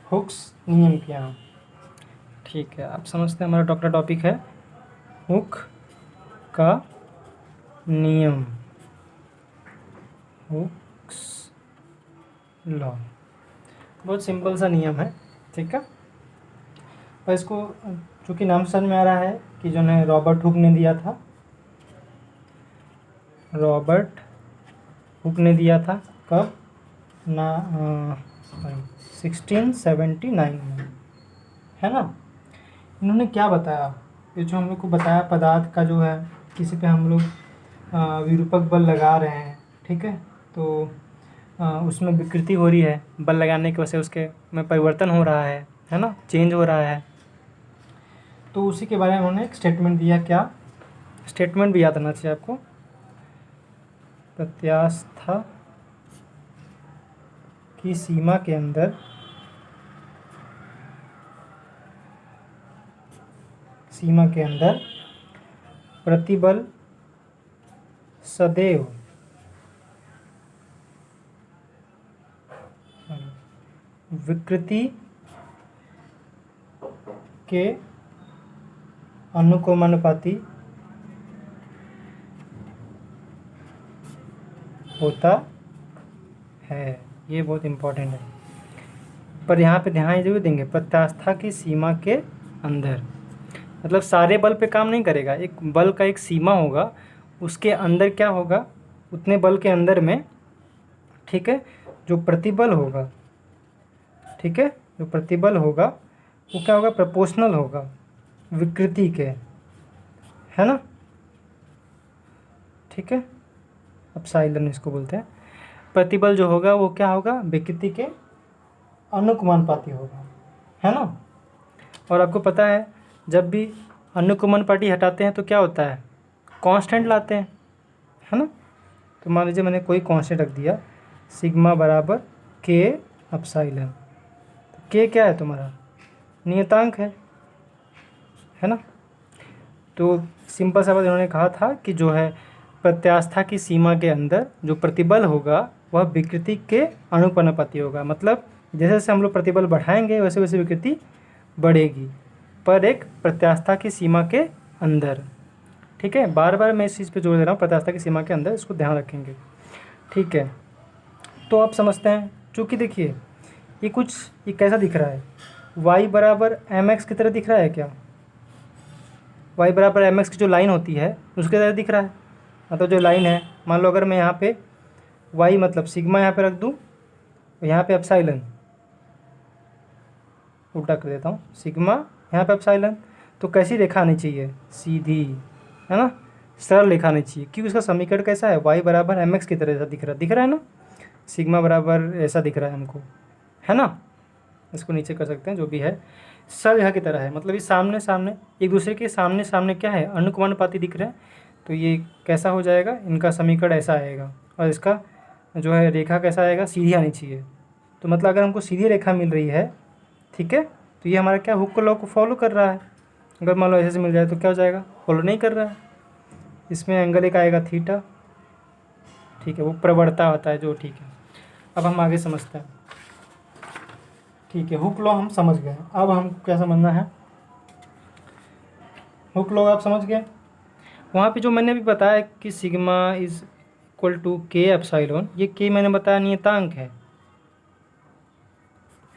हुक्स नियम के यहाँ। ठीक है, आप समझते हैं हमारा डॉक्टर टॉपिक है हुक का नियम, हुक्स लॉ। बहुत सिंपल सा नियम है, ठीक है। पर इसको चूँकि नाम समझ में आ रहा है कि जो है रॉबर्ट हुक ने दिया था, रॉबर्ट हुक ने दिया था, कब ना 1679 में, है ना। इन्होंने क्या बताया, ये जो हम लोग को बताया पदार्थ का जो है, किसी पे हम लोग विरूपक बल लगा रहे हैं, ठीक है, तो उसमें विकृति हो रही है, बल लगाने की वजह से उसके में परिवर्तन हो रहा है ना, चेंज हो रहा है। तो उसी के बारे में उन्होंने एक स्टेटमेंट दिया। क्या स्टेटमेंट भी याद रहना चाहिए आपको, प्रत्यास्था की सीमा के अंदर प्रतिबल सदैव विकृति के अनुकमानुपाती होता है। ये बहुत इम्पोर्टेंट है, पर यहाँ पे ध्यान जरूर देंगे, प्रत्यास्था की सीमा के अंदर, मतलब सारे बल पे काम नहीं करेगा, एक बल का एक सीमा होगा, उसके अंदर क्या होगा, उतने बल के अंदर में, ठीक है, जो प्रतिबल होगा, ठीक है, जो प्रतिबल होगा वो क्या होगा, प्रोपोर्शनल होगा विकृति के, है ना, ठीक है, अपसाइलन इसको बोलते हैं। प्रतिबल जो होगा वो क्या होगा, विकृति के अनुकमानुपाती होगा, है ना। और आपको पता है जब भी अनुकमानुपाती हटाते हैं तो क्या होता है, कांस्टेंट लाते हैं, है ना। तो मान लीजिए मैंने कोई कांस्टेंट रख दिया, सिग्मा बराबर के अपसाइलन, तो के क्या है तुम्हारा, नियतांक है ना। तो सिंपल सा बात इन्होंने कहा था कि जो है प्रत्यास्था की सीमा के अंदर जो प्रतिबल होगा वह विकृति के अनुपाती होगा, मतलब जैसे जैसे हम लोग प्रतिबल बढ़ाएंगे वैसे वैसे विकृति बढ़ेगी, पर एक प्रत्यास्था की सीमा के अंदर, ठीक है। बार बार मैं इस चीज़ पे जोर दे रहा हूँ, प्रत्यास्था की सीमा के अंदर, इसको ध्यान रखेंगे, ठीक है। तो आप समझते हैं, चूँकि देखिए ये कैसा दिख रहा है, y बराबर एम एक्स की तरह दिख रहा है क्या, y बराबर एम एक्स की जो लाइन होती है उसके तरह दिख रहा है। मतलब जो लाइन है, मान लो अगर मैं यहाँ पे y मतलब सिग्मा यहाँ पे रख दूँ, यहाँ पे एप्सिलॉन, उल्टा कर देता हूँ, सिग्मा यहाँ पे एप्सिलॉन, तो कैसी रेखा आनी चाहिए, सीधी, है ना, सरल रेखा आनी चाहिए, क्योंकि उसका समीकरण कैसा है, y बराबर एम एक्स की तरह ऐसा दिख रहा है ना, सिग्मा बराबर ऐसा दिख रहा है हमको, है ना। इसको नीचे कर सकते हैं, जो भी है सरल रेखा की तरह है, मतलब ये सामने सामने एक दूसरे के सामने सामने क्या है, अनुकमानुपाती दिख रहे हैं, तो ये कैसा हो जाएगा, इनका समीकरण ऐसा आएगा, और इसका जो है रेखा कैसा आएगा, सीधी आनी चाहिए। तो मतलब अगर हमको सीधी रेखा मिल रही है, ठीक है, तो ये हमारा क्या हुक लॉ को फॉलो कर रहा है। अगर मान लो ऐसे से मिल जाए तो क्या हो जाएगा, फॉलो नहीं कर रहा है। इसमें एंगल एक आएगा थीटा, ठीक है, वो प्रवणता होता है जो, ठीक है। अब हम आगे समझते हैं, ठीक है, हुक लॉ हम समझ गए, अब हमको क्या समझना है, हुक लॉ आप समझ गए। वहाँ पे जो मैंने अभी बताया कि सिग्मा इज इक्वल टू के एप्सिलॉन, ये के मैंने बताया नियतांक है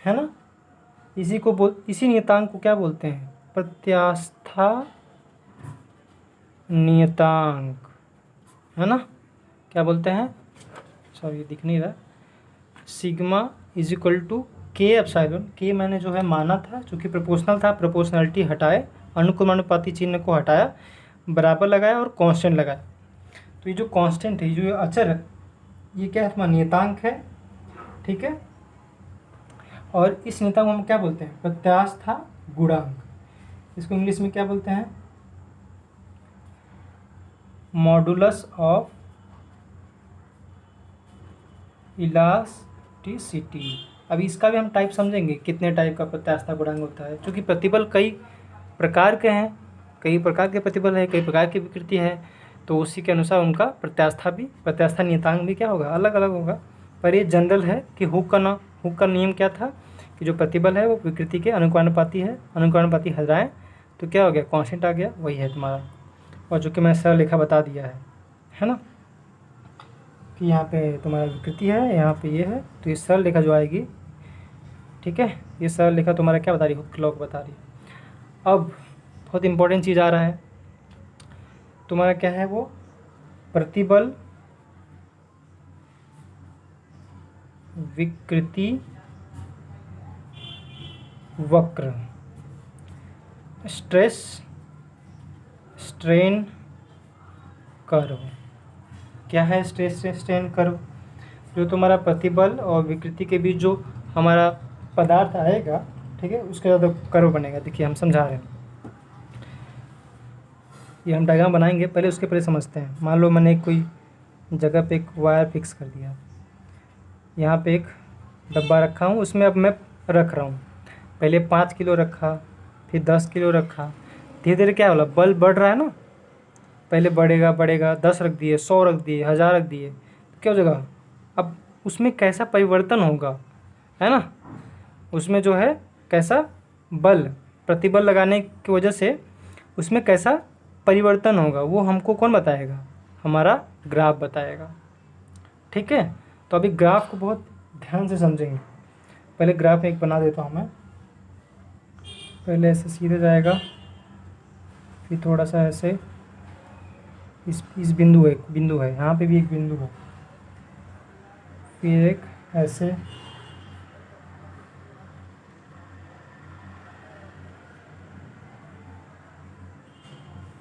ना। इसी नियतांक को क्या बोलते हैं, प्रत्यास्था नियतांक, है ना। क्या बोलते हैं, सॉरी ये दिख नहीं रहा, सिग्मा इज इक्वल टू के एप्सिलॉन, के मैंने जो है माना था, चूँकि प्रोपोर्शनल था, प्रोपोर्शनलिटी हटाए, अनुकमानुपाती चिन्ह को हटाया, बराबर लगाया और कांस्टेंट लगाया। तो ये जो कांस्टेंट है, जो अचर है, ये क्या है, तुम्हारा नियतांक है, ठीक है। और इस नियतांक को हम क्या बोलते हैं, प्रत्यास्था गुणांक, इसको इंग्लिश में क्या बोलते हैं, मॉडुलस ऑफ इलास्टिसिटी। अभी इसका भी हम टाइप समझेंगे, कितने टाइप का प्रत्यास्था गुणांक होता है, क्योंकि प्रतिबल कई प्रकार के हैं, कई प्रकार के प्रतिबल है, कई प्रकार की विकृति है, तो उसी के अनुसार उनका प्रत्यास्था नियतांक भी क्या होगा, अलग अलग होगा। पर ये जनरल है कि हुक का नियम क्या था, कि जो प्रतिबल है वो विकृति के अनुकमानुपाती है, अनुकमानुपाती हटाएं तो क्या हो गया, कांस्टेंट आ गया, वही है तुम्हारा। और जो कि मैंने सरल रेखा बता दिया है ना, कि यहाँ पे तुम्हारा विकृति है, यहाँ पे ये है, तो ये सरल रेखा जो आएगी, ठीक है, ये सरल रेखा तुम्हारा क्या बता रही है, हुक लॉ बता रही है। अब बहुत इंपॉर्टेंट चीज़ आ रहा है, तुम्हारा क्या है वो, प्रतिबल विकृति वक्र। Stress strain curve. क्या है स्ट्रेस स्ट्रेन कर्व? जो तुम्हारा प्रतिबल और विकृति के बीच जो हमारा पदार्थ आएगा, ठीक है, उसके बाद कर्व बनेगा। देखिए हम समझा रहे हैं, ये हम डायग्राम बनाएंगे, पहले उसके पहले समझते हैं। मान लो मैंने कोई जगह पे एक वायर फिक्स कर दिया, यहाँ पे एक डब्बा रखा हूँ, उसमें अब मैं रख रहा हूँ। पहले 5 किलो रखा, फिर 10 किलो रखा, धीरे धीरे क्या होला, बल बढ़ रहा है ना, पहले बढ़ेगा बढ़ेगा, 10 रख दिए, 100 रख दिए, 1000 रख दिए, तो क्या हो जाएगा, अब उसमें कैसा परिवर्तन होगा, है ना, उसमें जो है कैसा बल, प्रतिबल लगाने की वजह से उसमें कैसा परिवर्तन होगा, वो हमको कौन बताएगा, हमारा ग्राफ बताएगा। ठीक है, तो अभी ग्राफ को बहुत ध्यान से समझेंगे। पहले ग्राफ एक बना देता हूँ मैं। पहले ऐसे सीधे जाएगा, फिर थोड़ा सा ऐसे, इस बिंदु है, यहाँ पे भी एक बिंदु है, फिर एक ऐसे,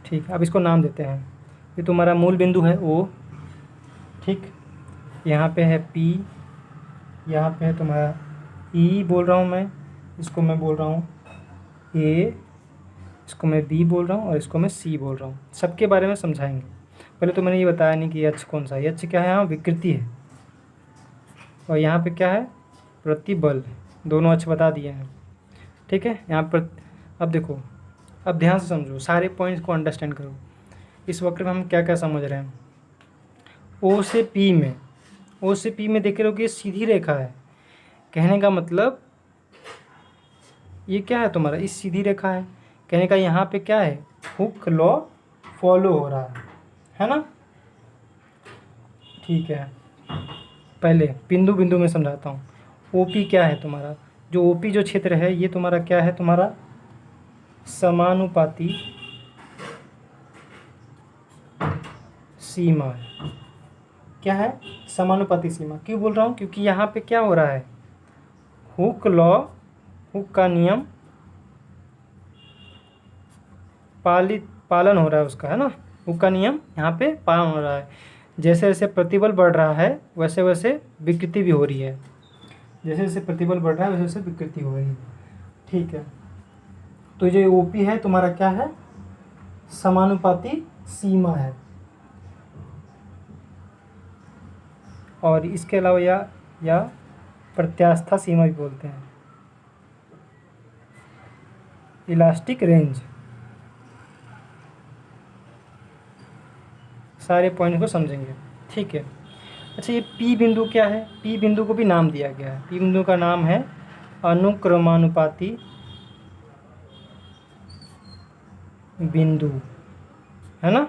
ठीक। अब इसको नाम देते हैं। ये तुम्हारा मूल बिंदु है O, ठीक। यहाँ पे है P, यहाँ पे है तुम्हारा E बोल रहा हूँ मैं, इसको मैं बोल रहा हूँ A, इसको मैं B बोल रहा हूँ और इसको मैं C बोल रहा हूँ। सबके बारे में समझाएंगे। पहले तो मैंने ये बताया नहीं कि H कौन सा है। H क्या है, यहाँ विकृति है, और यहाँ पे क्या है, प्रतिबल। दोनों H बता दिए हैं, ठीक है। यहाँ पर अब देखो, अब ध्यान से समझो, सारे पॉइंट्स को अंडरस्टैंड करो। इस वक्र में हम क्या क्या समझ रहे हैं। O से P में देख रहे हो कि ये सीधी रेखा है। कहने का मतलब ये क्या है तुम्हारा, इस सीधी रेखा है। कहने का यहाँ पे क्या है, हुक लॉ फॉलो हो रहा है ना। ठीक है, पहले बिंदु बिंदु में समझाता हूँ। OP क्या है तुम्हारा, जो OP जो क्षेत्र है, ये तुम्हारा क्या है, तुम्हारा समानुपाती सीमा है। क्या है, समानुपाती सीमा। क्यों बोल रहा हूँ, क्योंकि यहाँ पे क्या हो रहा है, हुक लॉ, हुक का नियम पालन हो रहा है उसका, है ना। हुक का नियम यहाँ पे पालन हो रहा है। जैसे जैसे प्रतिबल बढ़ रहा है वैसे वैसे विकृति भी हो रही है। जैसे जैसे प्रतिबल बढ़ रहा है वैसे वैसे विकृति हो रही है। ठीक है, तो ये OP है तुम्हारा क्या है, समानुपाती सीमा है। और इसके अलावा या प्रत्यास्था सीमा भी बोलते हैं, इलास्टिक रेंज। सारे पॉइंट को समझेंगे, ठीक है। अच्छा, ये P बिंदु क्या है, P बिंदु को भी नाम दिया गया है। P बिंदु का नाम है अनुक्रमानुपाती बिंदु, है ना,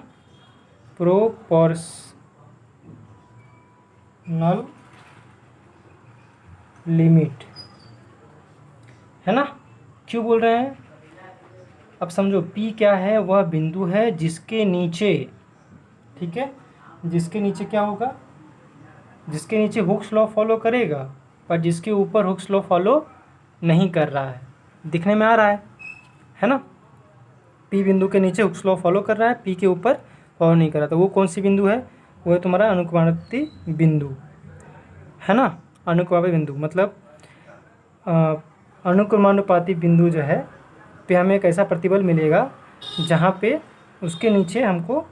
प्रोपोर्शनल लिमिट, है ना। क्यों बोल रहे हैं, अब समझो। P क्या है, वह बिंदु है जिसके नीचे, ठीक है, जिसके नीचे क्या होगा, जिसके नीचे हुक्स लॉ फॉलो करेगा, पर जिसके ऊपर हुक्स लॉ फॉलो नहीं कर रहा है। दिखने में आ रहा है ना। P बिंदु के नीचे हुक्स लॉ फॉलो कर रहा है, P के ऊपर फॉलो नहीं कर रहा। तो वो कौन सी बिंदु है, वो है तुम्हारा अनुक्रमानुपाती बिंदु, है ना। अनुक्रमानुपाती बिंदु मतलब अनुक्रमानुपाती बिंदु जो है पे हमें एक ऐसा प्रतिबल मिलेगा जहाँ पे उसके नीचे हमको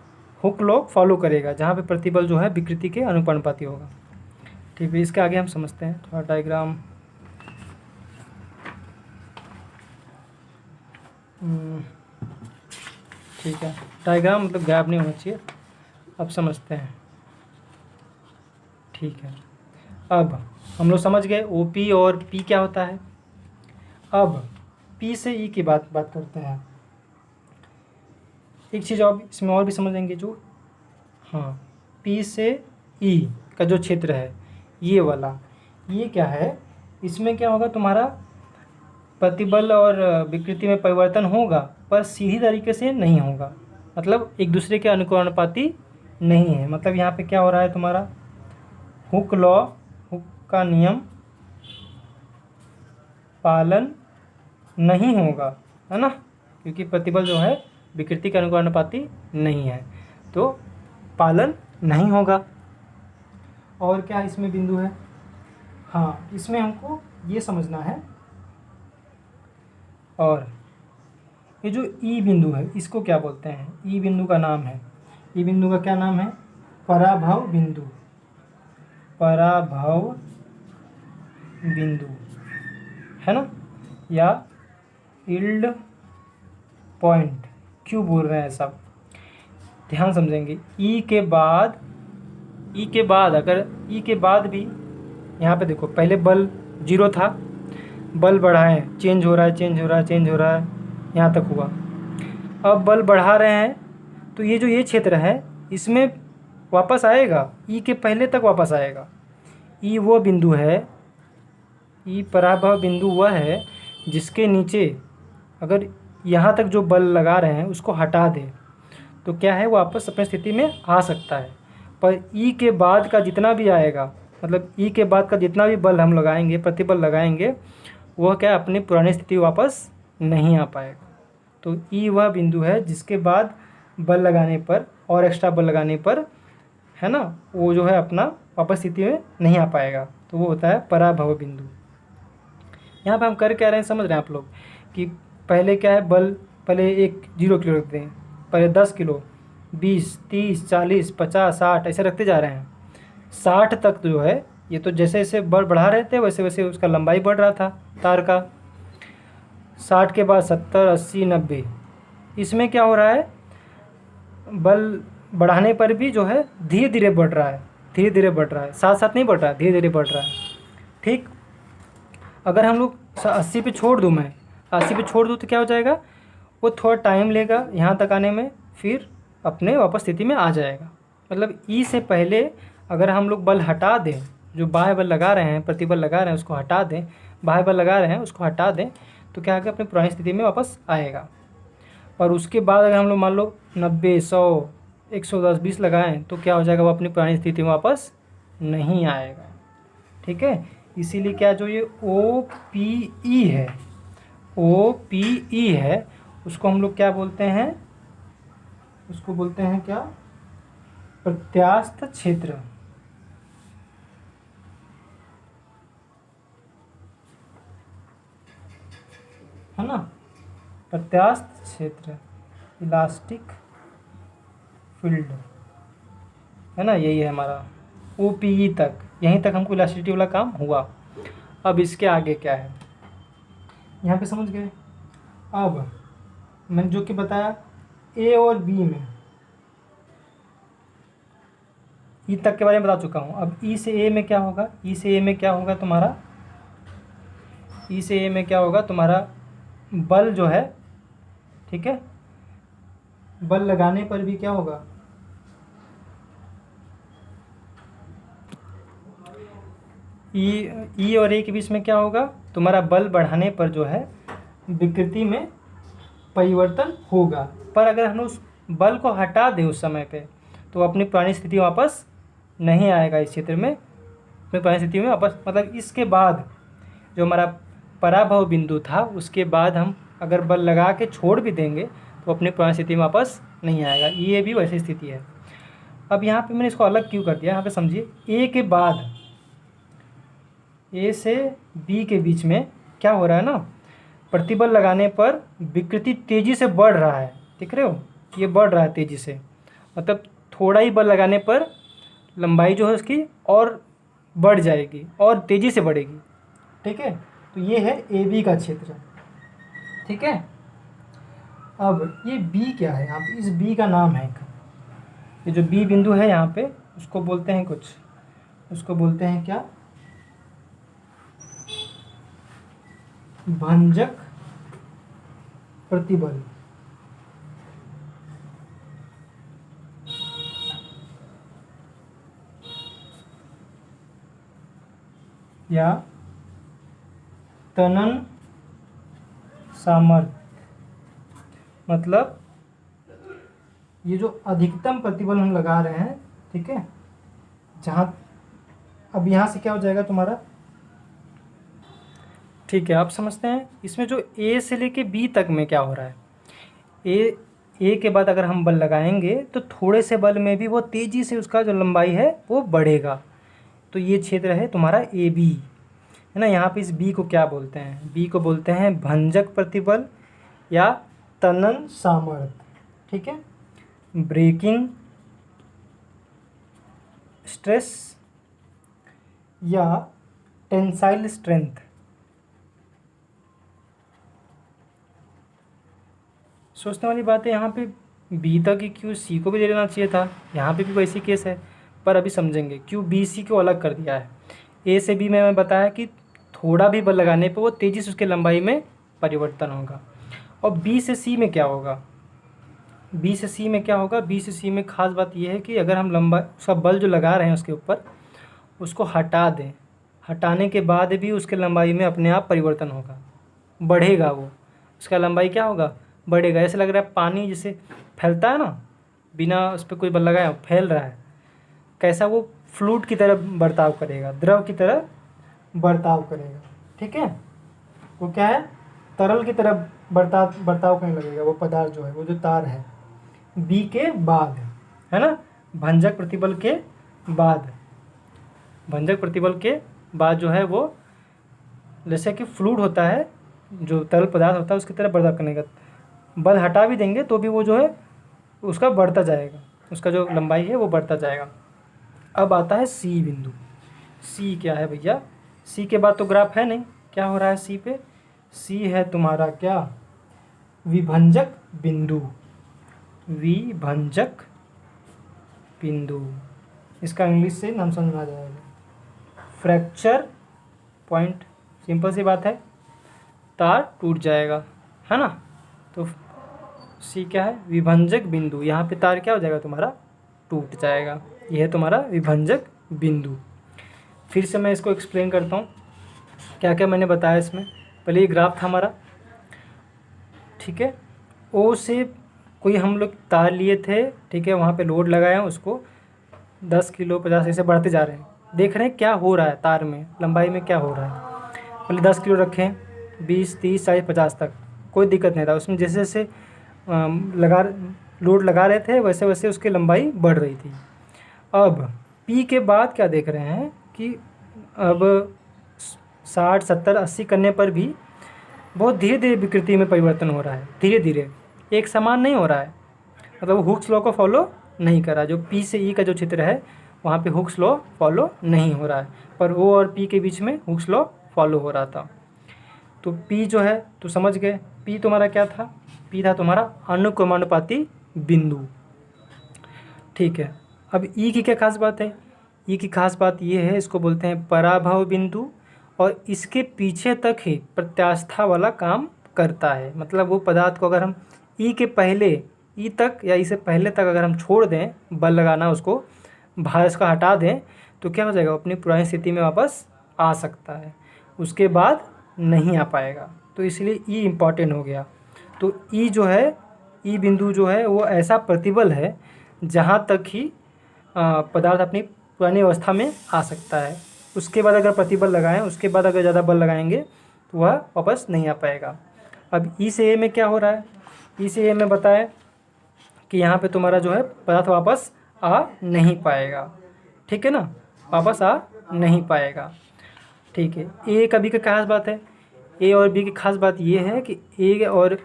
हुक लॉ फॉलो करेगा, जहाँ पे प्रतिबल जो है विकृति के अनुपानुपाती होगा। ठीक है, इसके आगे हम समझते हैं थोड़ा डायग्राम। ठीक है, डायग्राम मतलब गैप नहीं होना चाहिए। अब समझते हैं, ठीक है। अब हम लोग समझ गए OP और P क्या होता है। अब P से E की बात करते हैं। एक चीज़ और इसमें और भी समझेंगे, जो हाँ, P से E का जो क्षेत्र है ये वाला, ये क्या है, इसमें क्या होगा, तुम्हारा प्रतिबल और विकृति में परिवर्तन होगा, पर सीधी तरीके से नहीं होगा, मतलब एक दूसरे के अनुक्रमानुपाती नहीं है। मतलब यहाँ पे क्या हो रहा है, तुम्हारा हुक लॉ, का नियम पालन नहीं होगा, है ना, क्योंकि प्रतिबल जो है विकृति के अनुपाती नहीं है, तो पालन नहीं होगा। और क्या इसमें बिंदु है? हाँ, इसमें हमको ये समझना है, और ये जो ई बिंदु है इसको क्या बोलते हैं? ई बिंदु का नाम है, ई बिंदु का क्या नाम है? पराभव बिंदु, पराभव बिंदु, है ना, या यील्ड पॉइंट। क्यों बोल रहे हैं सब? ध्यान समझेंगे। ई के बाद अगर ई के बाद भी यहाँ पे देखो, पहले बल 0 था, बल बढ़ाएं, चेंज हो रहा है, यहाँ तक हुआ। अब बल बढ़ा रहे हैं तो ये जो ये क्षेत्र है इसमें वापस आएगा, ई के पहले तक वापस आएगा। ई वो बिंदु है, ई पराभव बिंदु वह है जिसके नीचे अगर यहाँ तक जो बल लगा रहे हैं उसको हटा दें तो क्या है, वापस अपनी स्थिति में आ सकता है। पर ई के बाद का जितना भी आएगा, मतलब ई के बाद का जितना भी बल हम लगाएंगे, प्रतिबल लगाएंगे, वह क्या अपनी पुरानी स्थिति वापस नहीं आ पाएगा। तो ई वह बिंदु है जिसके बाद बल लगाने पर और एक्स्ट्रा बल लगाने पर, है ना, वो जो है अपना वापस स्थिति में नहीं आ पाएगा, तो वो होता है पराभव बिंदु। यहाँ पे हम कर क्या रहे हैं समझ रहे हैं आप लोग, कि पहले क्या है, बल पहले 0 किलो रखते हैं, पहले 10 किलो, 20, 30, 40, 50, 60 ऐसे रखते जा रहे हैं। 60 तक जो है, ये तो जैसे जैसे बल बढ़ा रहे थे वैसे वैसे उसका लंबाई बढ़ रहा था तार का। 60 के बाद 70, 80, 90, इसमें क्या हो रहा है, बल बढ़ाने पर भी जो है धीरे धीरे बढ़ रहा है, साथ साथ नहीं बढ़ रहा है, धीरे धीरे बढ़ रहा है। ठीक, अगर हम लोग 80 पे छोड़ दूँ, मैं 80 पे छोड़ दूँ तो क्या हो जाएगा, वो थोड़ा टाइम लेगा यहाँ तक आने में, फिर अपने वापस स्थिति में आ जाएगा। मतलब ई से पहले अगर हम लोग बल हटा दें, जो बाह्य बल लगा रहे हैं, प्रतिबल लगा रहे हैं उसको हटा दें, बाह्य बल लगा रहे हैं उसको हटा दें, तो क्या होगा, अपनी पुरानी स्थिति में वापस आएगा। और उसके बाद अगर हम लोग मान लो 90, 100, 110, 20 लगाएं तो क्या हो जाएगा, वो अपनी पुरानी स्थिति में वापस नहीं आएगा। ठीक है, इसीलिए क्या, जो ये OPE है उसको हम लोग क्या बोलते हैं, उसको बोलते हैं क्या, प्रत्यास्थ क्षेत्र, है ना, प्रत्यास्थ क्षेत्र, इलास्टिक फील्ड, है ना, यही है हमारा OPE तक, यहीं तक हमको इलास्टिसिटी वाला काम हुआ। अब इसके आगे क्या है, यहाँ पे समझ गए। अब मैंने जो कि बताया ए और बी में, ई तक के बारे में बता चुका हूँ। अब ई से ए में क्या होगा, ई से ए में क्या होगा तुम्हारा बल जो है, ठीक है, बल लगाने पर भी क्या होगा, ई और ए के बीच में क्या होगा, तुम्हारा बल बढ़ाने पर जो है विकृति में परिवर्तन होगा। पर अगर हम उस बल को हटा दें उस समय पे तो अपनी पुरानी स्थिति वापस नहीं आएगा इस क्षेत्र में, अपनी पुरानी स्थिति में वापस, मतलब इसके बाद जो हमारा पराभव बिंदु था उसके बाद हम अगर बल लगा के छोड़ भी देंगे तो अपनी पुरानी स्थिति में वापस नहीं आएगा। ये भी वैसी स्थिति है। अब यहाँ पे मैंने इसको अलग क्यों कर दिया, यहाँ पे समझिए, ए के बाद, ए से बी के बीच में क्या हो रहा है ना, प्रतिबल लगाने पर विकृति तेज़ी से बढ़ रहा है, देख रहे हो, ये बढ़ रहा है तेज़ी से, मतलब थोड़ा ही बल लगाने पर लंबाई जो है उसकी और बढ़ जाएगी और तेज़ी से बढ़ेगी। ठीक है, तो ये है AB का क्षेत्र। ठीक है, अब ये B क्या है, यहाँ पे इस B का नाम है, ये जो B बिंदु है यहाँ पे उसको बोलते हैं उसको बोलते हैं क्या, भंजक प्रतिबल, या तनन सामर्थ्य। मतलब ये जो अधिकतम प्रतिबल हम लगा रहे हैं, ठीक है, अब यहाँ से क्या हो जाएगा तुम्हारा, ठीक है आप समझते हैं इसमें जो ए से लेके बी तक में क्या हो रहा है। ए के बाद अगर हम बल लगाएंगे तो थोड़े से बल में भी वो तेज़ी से उसका जो लंबाई है वो बढ़ेगा। तो ये क्षेत्र है तुम्हारा ए बी, है ना। यहाँ पे इस बी को क्या बोलते हैं, बी को बोलते हैं भंजक प्रतिबल या तनन सामर्थ्य, ठीक है। ब्रेकिंग स्ट्रेस या टेंसाइल स्ट्रेंथ। सोचने वाली बात है यहाँ पे बी तक ही क्यों सी को भी दे देना चाहिए था, यहाँ पे भी वैसी केस है। पर अभी समझेंगे क्यों बी सी को अलग कर दिया है। ए से बी में मैं बताया कि थोड़ा भी बल लगाने पे वो तेज़ी से उसके लंबाई में परिवर्तन होगा। और बी से सी में क्या होगा, बी से सी में क्या होगा, बी से सी में खास बात यह है कि अगर हम लंबा उसका बल जो लगा रहे हैं उसके ऊपर उसको हटा दें, हटाने के बाद भी उसके लंबाई में अपने आप परिवर्तन होगा, बढ़ेगा। वो उसका लंबाई क्या होगा, बढ़ेगा। ऐसे लग रहा है पानी जैसे फैलता है ना, बिना उस पर कोई बल लगाया फैल रहा है, कैसा वो फ्लूइड की तरह बर्ताव करेगा, द्रव की तरह बर्ताव करेगा, ठीक है। वो क्या है, तरल की तरह बर्ताव करने लगेगा वो पदार्थ जो है, वो जो तार है बी के बाद, है ना। भंजक प्रतिबल के बाद, भंजक प्रतिबल के बाद जो है वो जैसे कि फ्लूइड होता है, जो तरल पदार्थ होता है उसकी तरह बर्ताव करने का, बल हटा भी देंगे तो भी वो जो है उसका बढ़ता जाएगा, उसका जो लंबाई है वो बढ़ता जाएगा। अब आता है सी बिंदु। सी क्या है भैया, सी के बाद तो ग्राफ है नहीं, क्या हो रहा है सी पे, सी है तुम्हारा क्या, विभंजक बिंदु, विभंजक बिंदु। इसका इंग्लिश से नाम समझ में आ जाएगा, फ्रैक्चर पॉइंट। सिंपल सी बात है, तार टूट जाएगा, है ना। तो सी क्या है, विभंजक बिंदु। यहाँ पे तार क्या हो जाएगा तुम्हारा, टूट जाएगा। यह है तुम्हारा विभंजक बिंदु। फिर से मैं इसको एक्सप्लेन करता हूँ क्या क्या मैंने बताया इसमें। पहले ये ग्राफ था हमारा, ठीक है। ओ से कोई हम लोग तार लिए थे, ठीक है, वहाँ पे लोड लगाया, उसको 10 किलो 50 ऐसे बढ़ते जा रहे हैं, देख रहे हैं क्या हो रहा है तार में, लंबाई में क्या हो रहा है। पहले 10 किलो रखें, 20 30 40 50 तक कोई दिक्कत नहीं था उसमें। जैसे जैसे लोड लगा रहे थे वैसे वैसे उसकी लंबाई बढ़ रही थी। अब पी के बाद क्या देख रहे हैं कि अब 60 70 80 करने पर भी बहुत धीरे धीरे विकृति में परिवर्तन हो रहा है, धीरे धीरे, एक समान नहीं हो रहा है। मतलब हुक्स लॉ को फॉलो नहीं कर रहा। जो पी से ई का जो चित्र है वहाँ पे हुक्स लॉ फॉलो नहीं हो रहा है, पर ओ और पी के बीच में हुक्स लॉ फॉलो हो रहा था। तो पी जो है तो समझ गए, पी तुम्हारा क्या था, पी था तुम्हारा अनुक्रमानुपाती बिंदु, ठीक है। अब ई की क्या खास बात है, ई की खास बात ये है, इसको बोलते हैं पराभव बिंदु, और इसके पीछे तक ही प्रत्यास्था वाला काम करता है। मतलब वो पदार्थ को अगर हम ई के पहले, ई तक या इससे पहले तक अगर हम छोड़ दें बल लगाना, उसको भार इसका हटा दें, तो क्या हो जाएगा, अपनी पुरानी स्थिति में वापस आ सकता है, उसके बाद नहीं आ पाएगा। तो इसलिए ई इम्पॉर्टेंट हो गया। तो ई जो है, ई बिंदु जो है वो ऐसा प्रतिबल है जहाँ तक ही पदार्थ अपनी पुरानी अवस्था में आ सकता है। उसके बाद अगर प्रतिबल लगाएं, उसके बाद अगर ज़्यादा बल लगाएंगे तो वह वापस नहीं आ पाएगा। अब ई से ए में क्या हो रहा है, ई से ए में बताएं कि यहाँ पे तुम्हारा जो है पदार्थ वापस आ नहीं पाएगा, ठीक है ना, वापस आ नहीं पाएगा, ठीक है। ए का बी का खास बात है, ए और बी की खास बात ये है कि ए और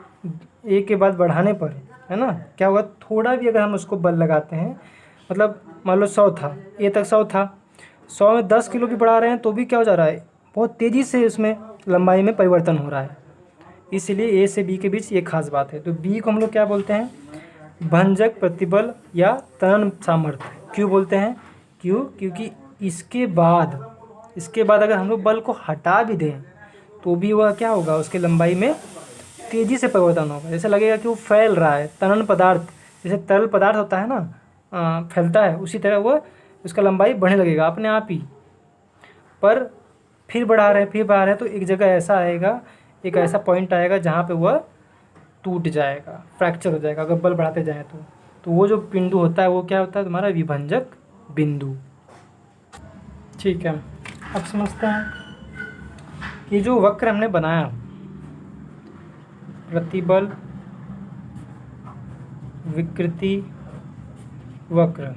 ए के बाद बढ़ाने पर, है ना, क्या होगा, थोड़ा भी अगर हम उसको बल लगाते हैं, मतलब मान लो 100 था, ए तक 100 था, 100 में 10 किलो भी बढ़ा रहे हैं तो भी क्या हो जा रहा है, बहुत तेज़ी से उसमें लंबाई में परिवर्तन हो रहा है। इसलिए ए से बी के बीच ये खास बात है। तो बी को हम लोग क्या बोलते हैं, भंजक प्रतिबल या तनन सामर्थ्य। क्यों बोलते हैं, क्यों, क्योंकि इसके बाद अगर हम लोग बल को हटा भी दें तो भी वह क्या होगा, उसके लंबाई में तेज़ी से परिवर्तन होगा। जैसे लगेगा कि वो फैल रहा है, तनन पदार्थ, जैसे तरल पदार्थ होता है ना, फैलता है, उसी तरह वह उसका लंबाई बढ़ने लगेगा अपने आप ही। पर फिर बढ़ा रहे हैं तो एक जगह ऐसा आएगा, एक ऐसा पॉइंट आएगा जहाँ पे वह टूट जाएगा, फ्रैक्चर हो जाएगा अगर बल बढ़ाते जाएँ तो वो जो बिंदु होता है वो क्या होता है, तुम्हारा विभंजक बिंदु, ठीक है, अब समझते हैं कि जो वक्र हमने बनाया, प्रतिबल विकृति वक्र,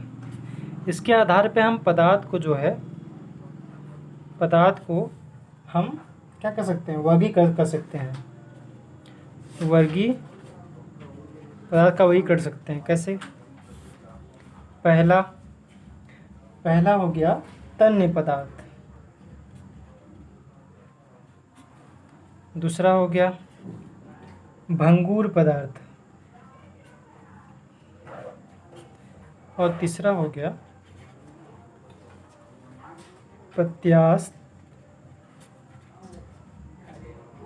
इसके आधार पे हम पदार्थ को जो है, पदार्थ को हम क्या कर सकते हैं, वर्गीकृत कर सकते हैं। पदार्थ का वर्गीकरण कर सकते हैं। कैसे? पहला हो गया तन्य पदार्थ, दूसरा हो गया भंगुर पदार्थ, और तीसरा हो गया प्रत्यास्थ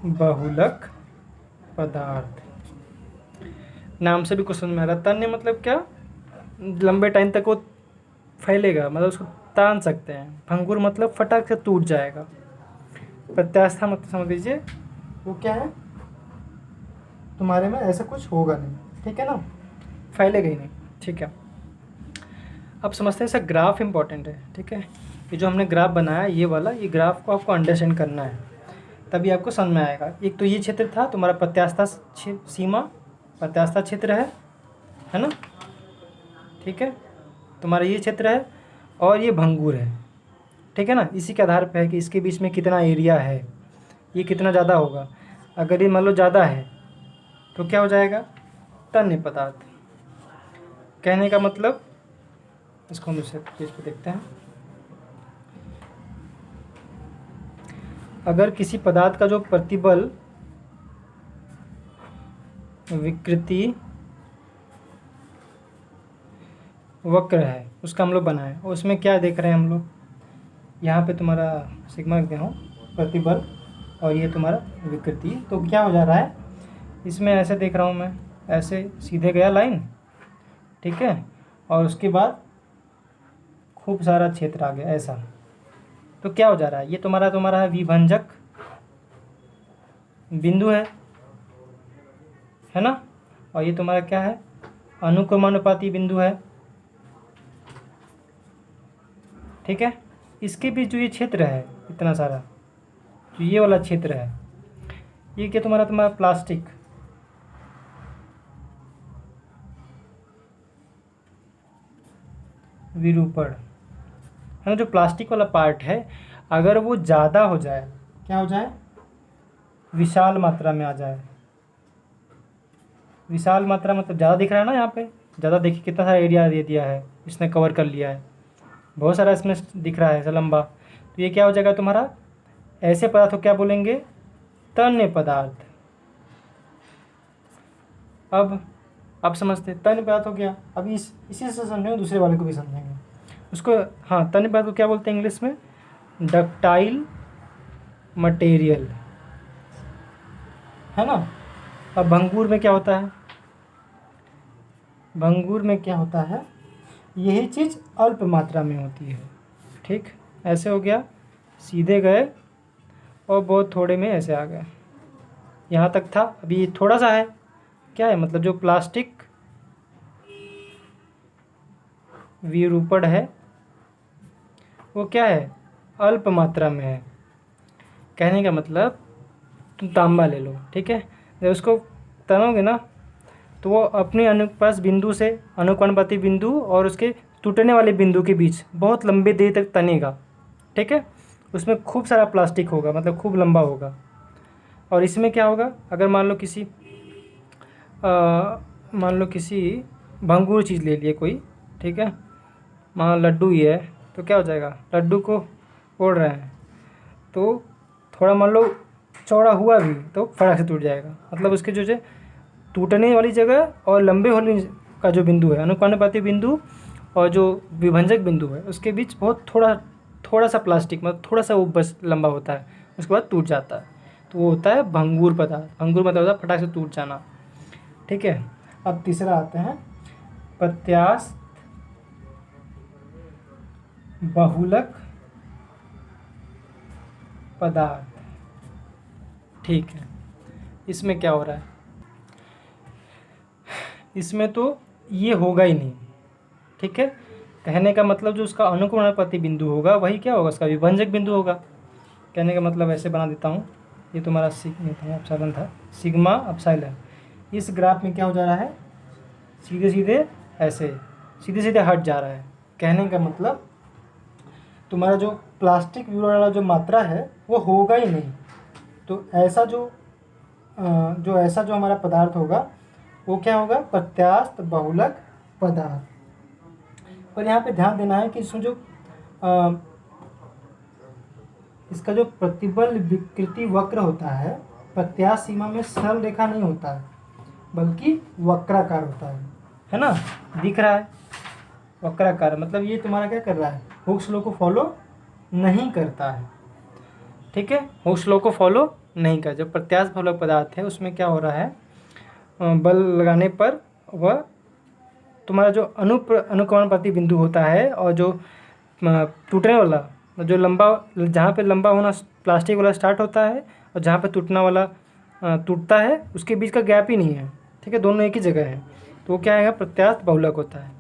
बहुलक पदार्थ। नाम से भी कुछ समझ में आ रहा है। तन्य मतलब क्या? लंबे टाइम तक वो फैलेगा, मतलब उसको तान सकते हैं। भंगुर मतलब फटाक से टूट जाएगा। प्रत्यास्था मतलब समझ लीजिए वो क्या है, तुम्हारे में ऐसा कुछ होगा नहीं, ठीक है ना, फैलेगा ही नहीं। ठीक है, अब समझते हैं इसका ग्राफ इम्पॉर्टेंट है। ठीक है, ये जो हमने ग्राफ बनाया ये वाला, ये ग्राफ को आपको अंडरस्टैंड करना है, तभी आपको समझ में आएगा। एक तो ये क्षेत्र था तुम्हारा प्रत्यास्था सीमा, प्रत्यास्था क्षेत्र है ना, ठीक है, तुम्हारा ये क्षेत्र है और ये भंगुर है, ठीक है ना। इसी के आधार पर है कि इसके बीच में कितना एरिया है, ये कितना ज़्यादा होगा। अगर ये मान लो ज़्यादा है तो क्या हो जाएगा, तन्य पदार्थ। कहने का मतलब, इसको हम दूसरे पेज पे देखते हैं। अगर किसी पदार्थ का जो प्रतिबल विकृति वक्र है उसका हम लोग बनाए, और उसमें क्या देख रहे हैं हम लोग, यहाँ पे तुम्हारा सिग्मा लिख रहा हूँ प्रतिबल, और ये तुम्हारा विकृति। तो क्या हो जा रहा है इसमें, ऐसे देख रहा हूँ मैं, ऐसे सीधे गया लाइन, ठीक है, और उसके बाद खूब सारा क्षेत्र आ गया ऐसा। तो क्या हो जा रहा है, ये तुम्हारा है विभंजक बिंदु है ना, और ये तुम्हारा क्या है, अनुक्रमानुपाती बिंदु है, ठीक है। इसके बीच जो ये क्षेत्र है इतना सारा, जो ये वाला क्षेत्र है, ये क्या तुम्हारा प्लास्टिक, विरूपण है ना, जो प्लास्टिक वाला पार्ट है, अगर वो ज़्यादा हो जाए, क्या हो जाए, विशाल मात्रा में आ जाए। विशाल मात्रा मतलब ज़्यादा दिख रहा है ना, यहाँ पे ज़्यादा देखिए कितना सारा एरिया दे दिया है, इसने कवर कर लिया है, बहुत सारा इसमें दिख रहा है ऐसा लंबा। तो ये क्या हो जाएगा तुम्हारा, ऐसे पदार्थ को क्या बोलेंगे, तन्य पदार्थ। अब समझते हैं तन्य पदार्थ हो गया। अब इसी से समझेंगे, दूसरे वाले को भी समझेंगे उसको। हाँ, तन्य पदार्थ को क्या बोलते हैं इंग्लिश में, डक्टाइल मटेरियल, है ना। अब भंगुर में क्या होता है, भंगुर में क्या होता है, यही चीज़ अल्प मात्रा में होती है, ठीक। ऐसे हो गया, सीधे गए और बहुत थोड़े में ऐसे आ गए, यहाँ तक था। अभी थोड़ा सा है, क्या है, मतलब जो प्लास्टिक विरूपण है वो क्या है, अल्प मात्रा में है। कहने का मतलब तुम तांबा ले लो, ठीक है, जब उसको तनोगे ना तो वो अपने अनुपात बिंदु से, अनुपाती बिंदु और उसके टूटने वाले बिंदु के बीच बहुत लंबे देर तक तनेगा, ठीक है। उसमें खूब सारा प्लास्टिक होगा, मतलब खूब लंबा होगा। और इसमें क्या होगा, अगर मान लो किसी भंगुर चीज़ ले लिए कोई, ठीक है, मान लड्डू ही है, तो क्या हो जाएगा, लड्डू को फोड़ रहे हैं तो थोड़ा मान लो चौड़ा हुआ भी तो फटाक से टूट जाएगा। मतलब उसके जो है टूटने वाली जगह और लंबे होने का जो बिंदु है, अनुपाती बिंदु और जो विभंजक बिंदु है, उसके बीच बहुत थोड़ा सा प्लास्टिक, मतलब थोड़ा सा वो बस लंबा होता है, उसके बाद टूट जाता है। तो वो होता है भंगुर पदार्थ। भंगुर मतलब होता है फटाक से टूट जाना, ठीक है। अब तीसरा आते हैं प्रत्यास्थ बहुलक पदार्थ, ठीक है। इसमें क्या हो रहा है, इसमें तो ये होगा ही नहीं, ठीक है। कहने का मतलब जो उसका अनुकूलनानुपाती बिंदु होगा वही क्या होगा, उसका विभंजक बिंदु होगा। कहने का मतलब ऐसे बना देता हूँ, ये तुम्हारा एप्सिलॉन था, सिग्मा एप्सिलॉन। इस ग्राफ में क्या हो जा रहा है, सीधे सीधे ऐसे सीधे सीधे हट जा रहा है। कहने का मतलब तुम्हारा जो प्लास्टिक विवरण वाला जो मात्रा है वो होगा ही नहीं। तो ऐसा जो हमारा पदार्थ होगा वो क्या होगा, प्रत्यास्थ बहुलक पदार्थ। पर यहाँ पे ध्यान देना है कि इसमें जो इसका जो प्रतिबल विकृति वक्र होता है, प्रत्यास्थ सीमा में सरल रेखा नहीं होता है बल्कि वक्राकार होता है ना, दिख रहा है वक्राकार। मतलब ये तुम्हारा क्या कर रहा है, हुक्स लॉ को फॉलो नहीं करता है। ठीक है, हुक्स लॉ को फॉलो नहीं कर। जो प्रत्यास्थ बहुलक पदार्थ है उसमें क्या हो रहा है, बल लगाने पर वह तुम्हारा जो अनुकूलनानुपाती बिंदु होता है और जो टूटने वाला जो लंबा, जहाँ पे लंबा होना प्लास्टिक वाला स्टार्ट होता है और जहाँ पे टूटना वाला टूटता है उसके बीच का गैप ही नहीं है। ठीक है, दोनों एक ही जगह है, तो वो क्या है, प्रत्यास्थ बहुलक होता है।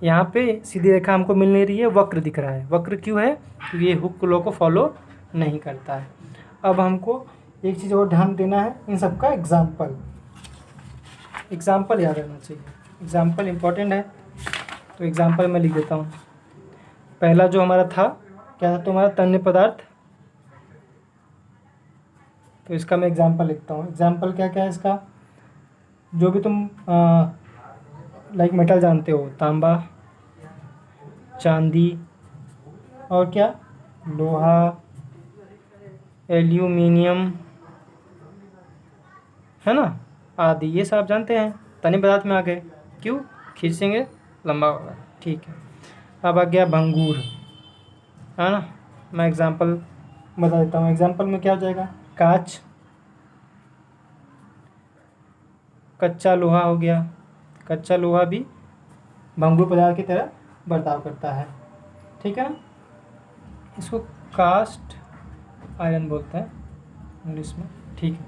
यहाँ पे सीधी रेखा हमको मिल नहीं रही है, वक्र दिख रहा है। वक्र क्यों है, क्योंकि ये हुक लॉ को फॉलो नहीं करता है। अब हमको एक चीज़ और ध्यान देना है, इन सबका एग्जाम्पल याद रहना चाहिए। एग्जाम्पल इम्पोर्टेंट है, तो एग्जाम्पल मैं लिख देता हूँ। पहला जो हमारा था क्या था, तुम्हारा तन्य पदार्थ, तो इसका मैं एग्जाम्पल लिखता हूँ। एग्जाम्पल क्या क्या है इसका, जो भी तुम लाइक मेटल जानते हो, तांबा, चांदी और क्या, लोहा, एल्यूमिनियम, है ना, आदि, ये सब आप जानते हैं, तन्य पदार्थ में आ गए। क्यों, खींचेंगे लंबा होगा। ठीक है, अब आ गया भंगूर, है ना। मैं एग्जांपल बता देता हूँ। एग्जांपल में क्या हो जाएगा, कांच, कच्चा लोहा हो गया। कच्चा लोहा भी भंगुर पदार्थ की तरह बर्ताव करता है। ठीक है ना, इसको कास्ट आयरन बोलते हैं इंग्लिश में। ठीक है,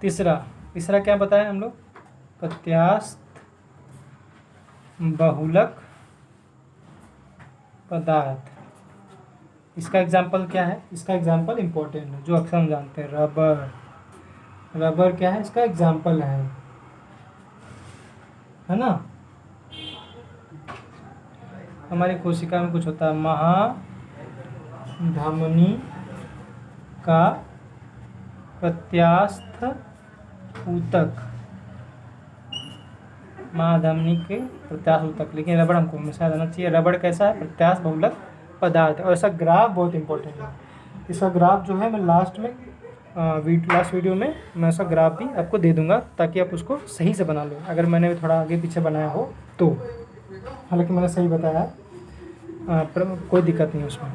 तीसरा क्या बताया हम लोग, प्रत्यास्थ बहुलक पदार्थ। इसका एग्जाम्पल क्या है, इसका एग्जाम्पल इम्पोर्टेंट है, जो अक्सर हम जानते हैं। रबर क्या है, इसका एग्जाम्पल है ना। हमारी कोशिका में कुछ होता है, महाधमनी का प्रत्यास्थ ऊतक, महाधमनी के प्रत्यास्थ ऊतक। लेकिन रबड़ हमको हमेशा रहना चाहिए। रबड़ कैसा है, प्रत्यास्थ बहुलक पदार्थ। और ऐसा ग्राफ बहुत इंपॉर्टेंट है। इसका ग्राफ जो है मैं लास्ट वीडियो में मैं उसका ग्राफ भी आपको दे दूंगा, ताकि आप उसको सही से बना लो, अगर मैंने थोड़ा आगे पीछे बनाया हो तो। हालांकि मैंने सही बताया, कोई दिक्कत नहीं उसमें।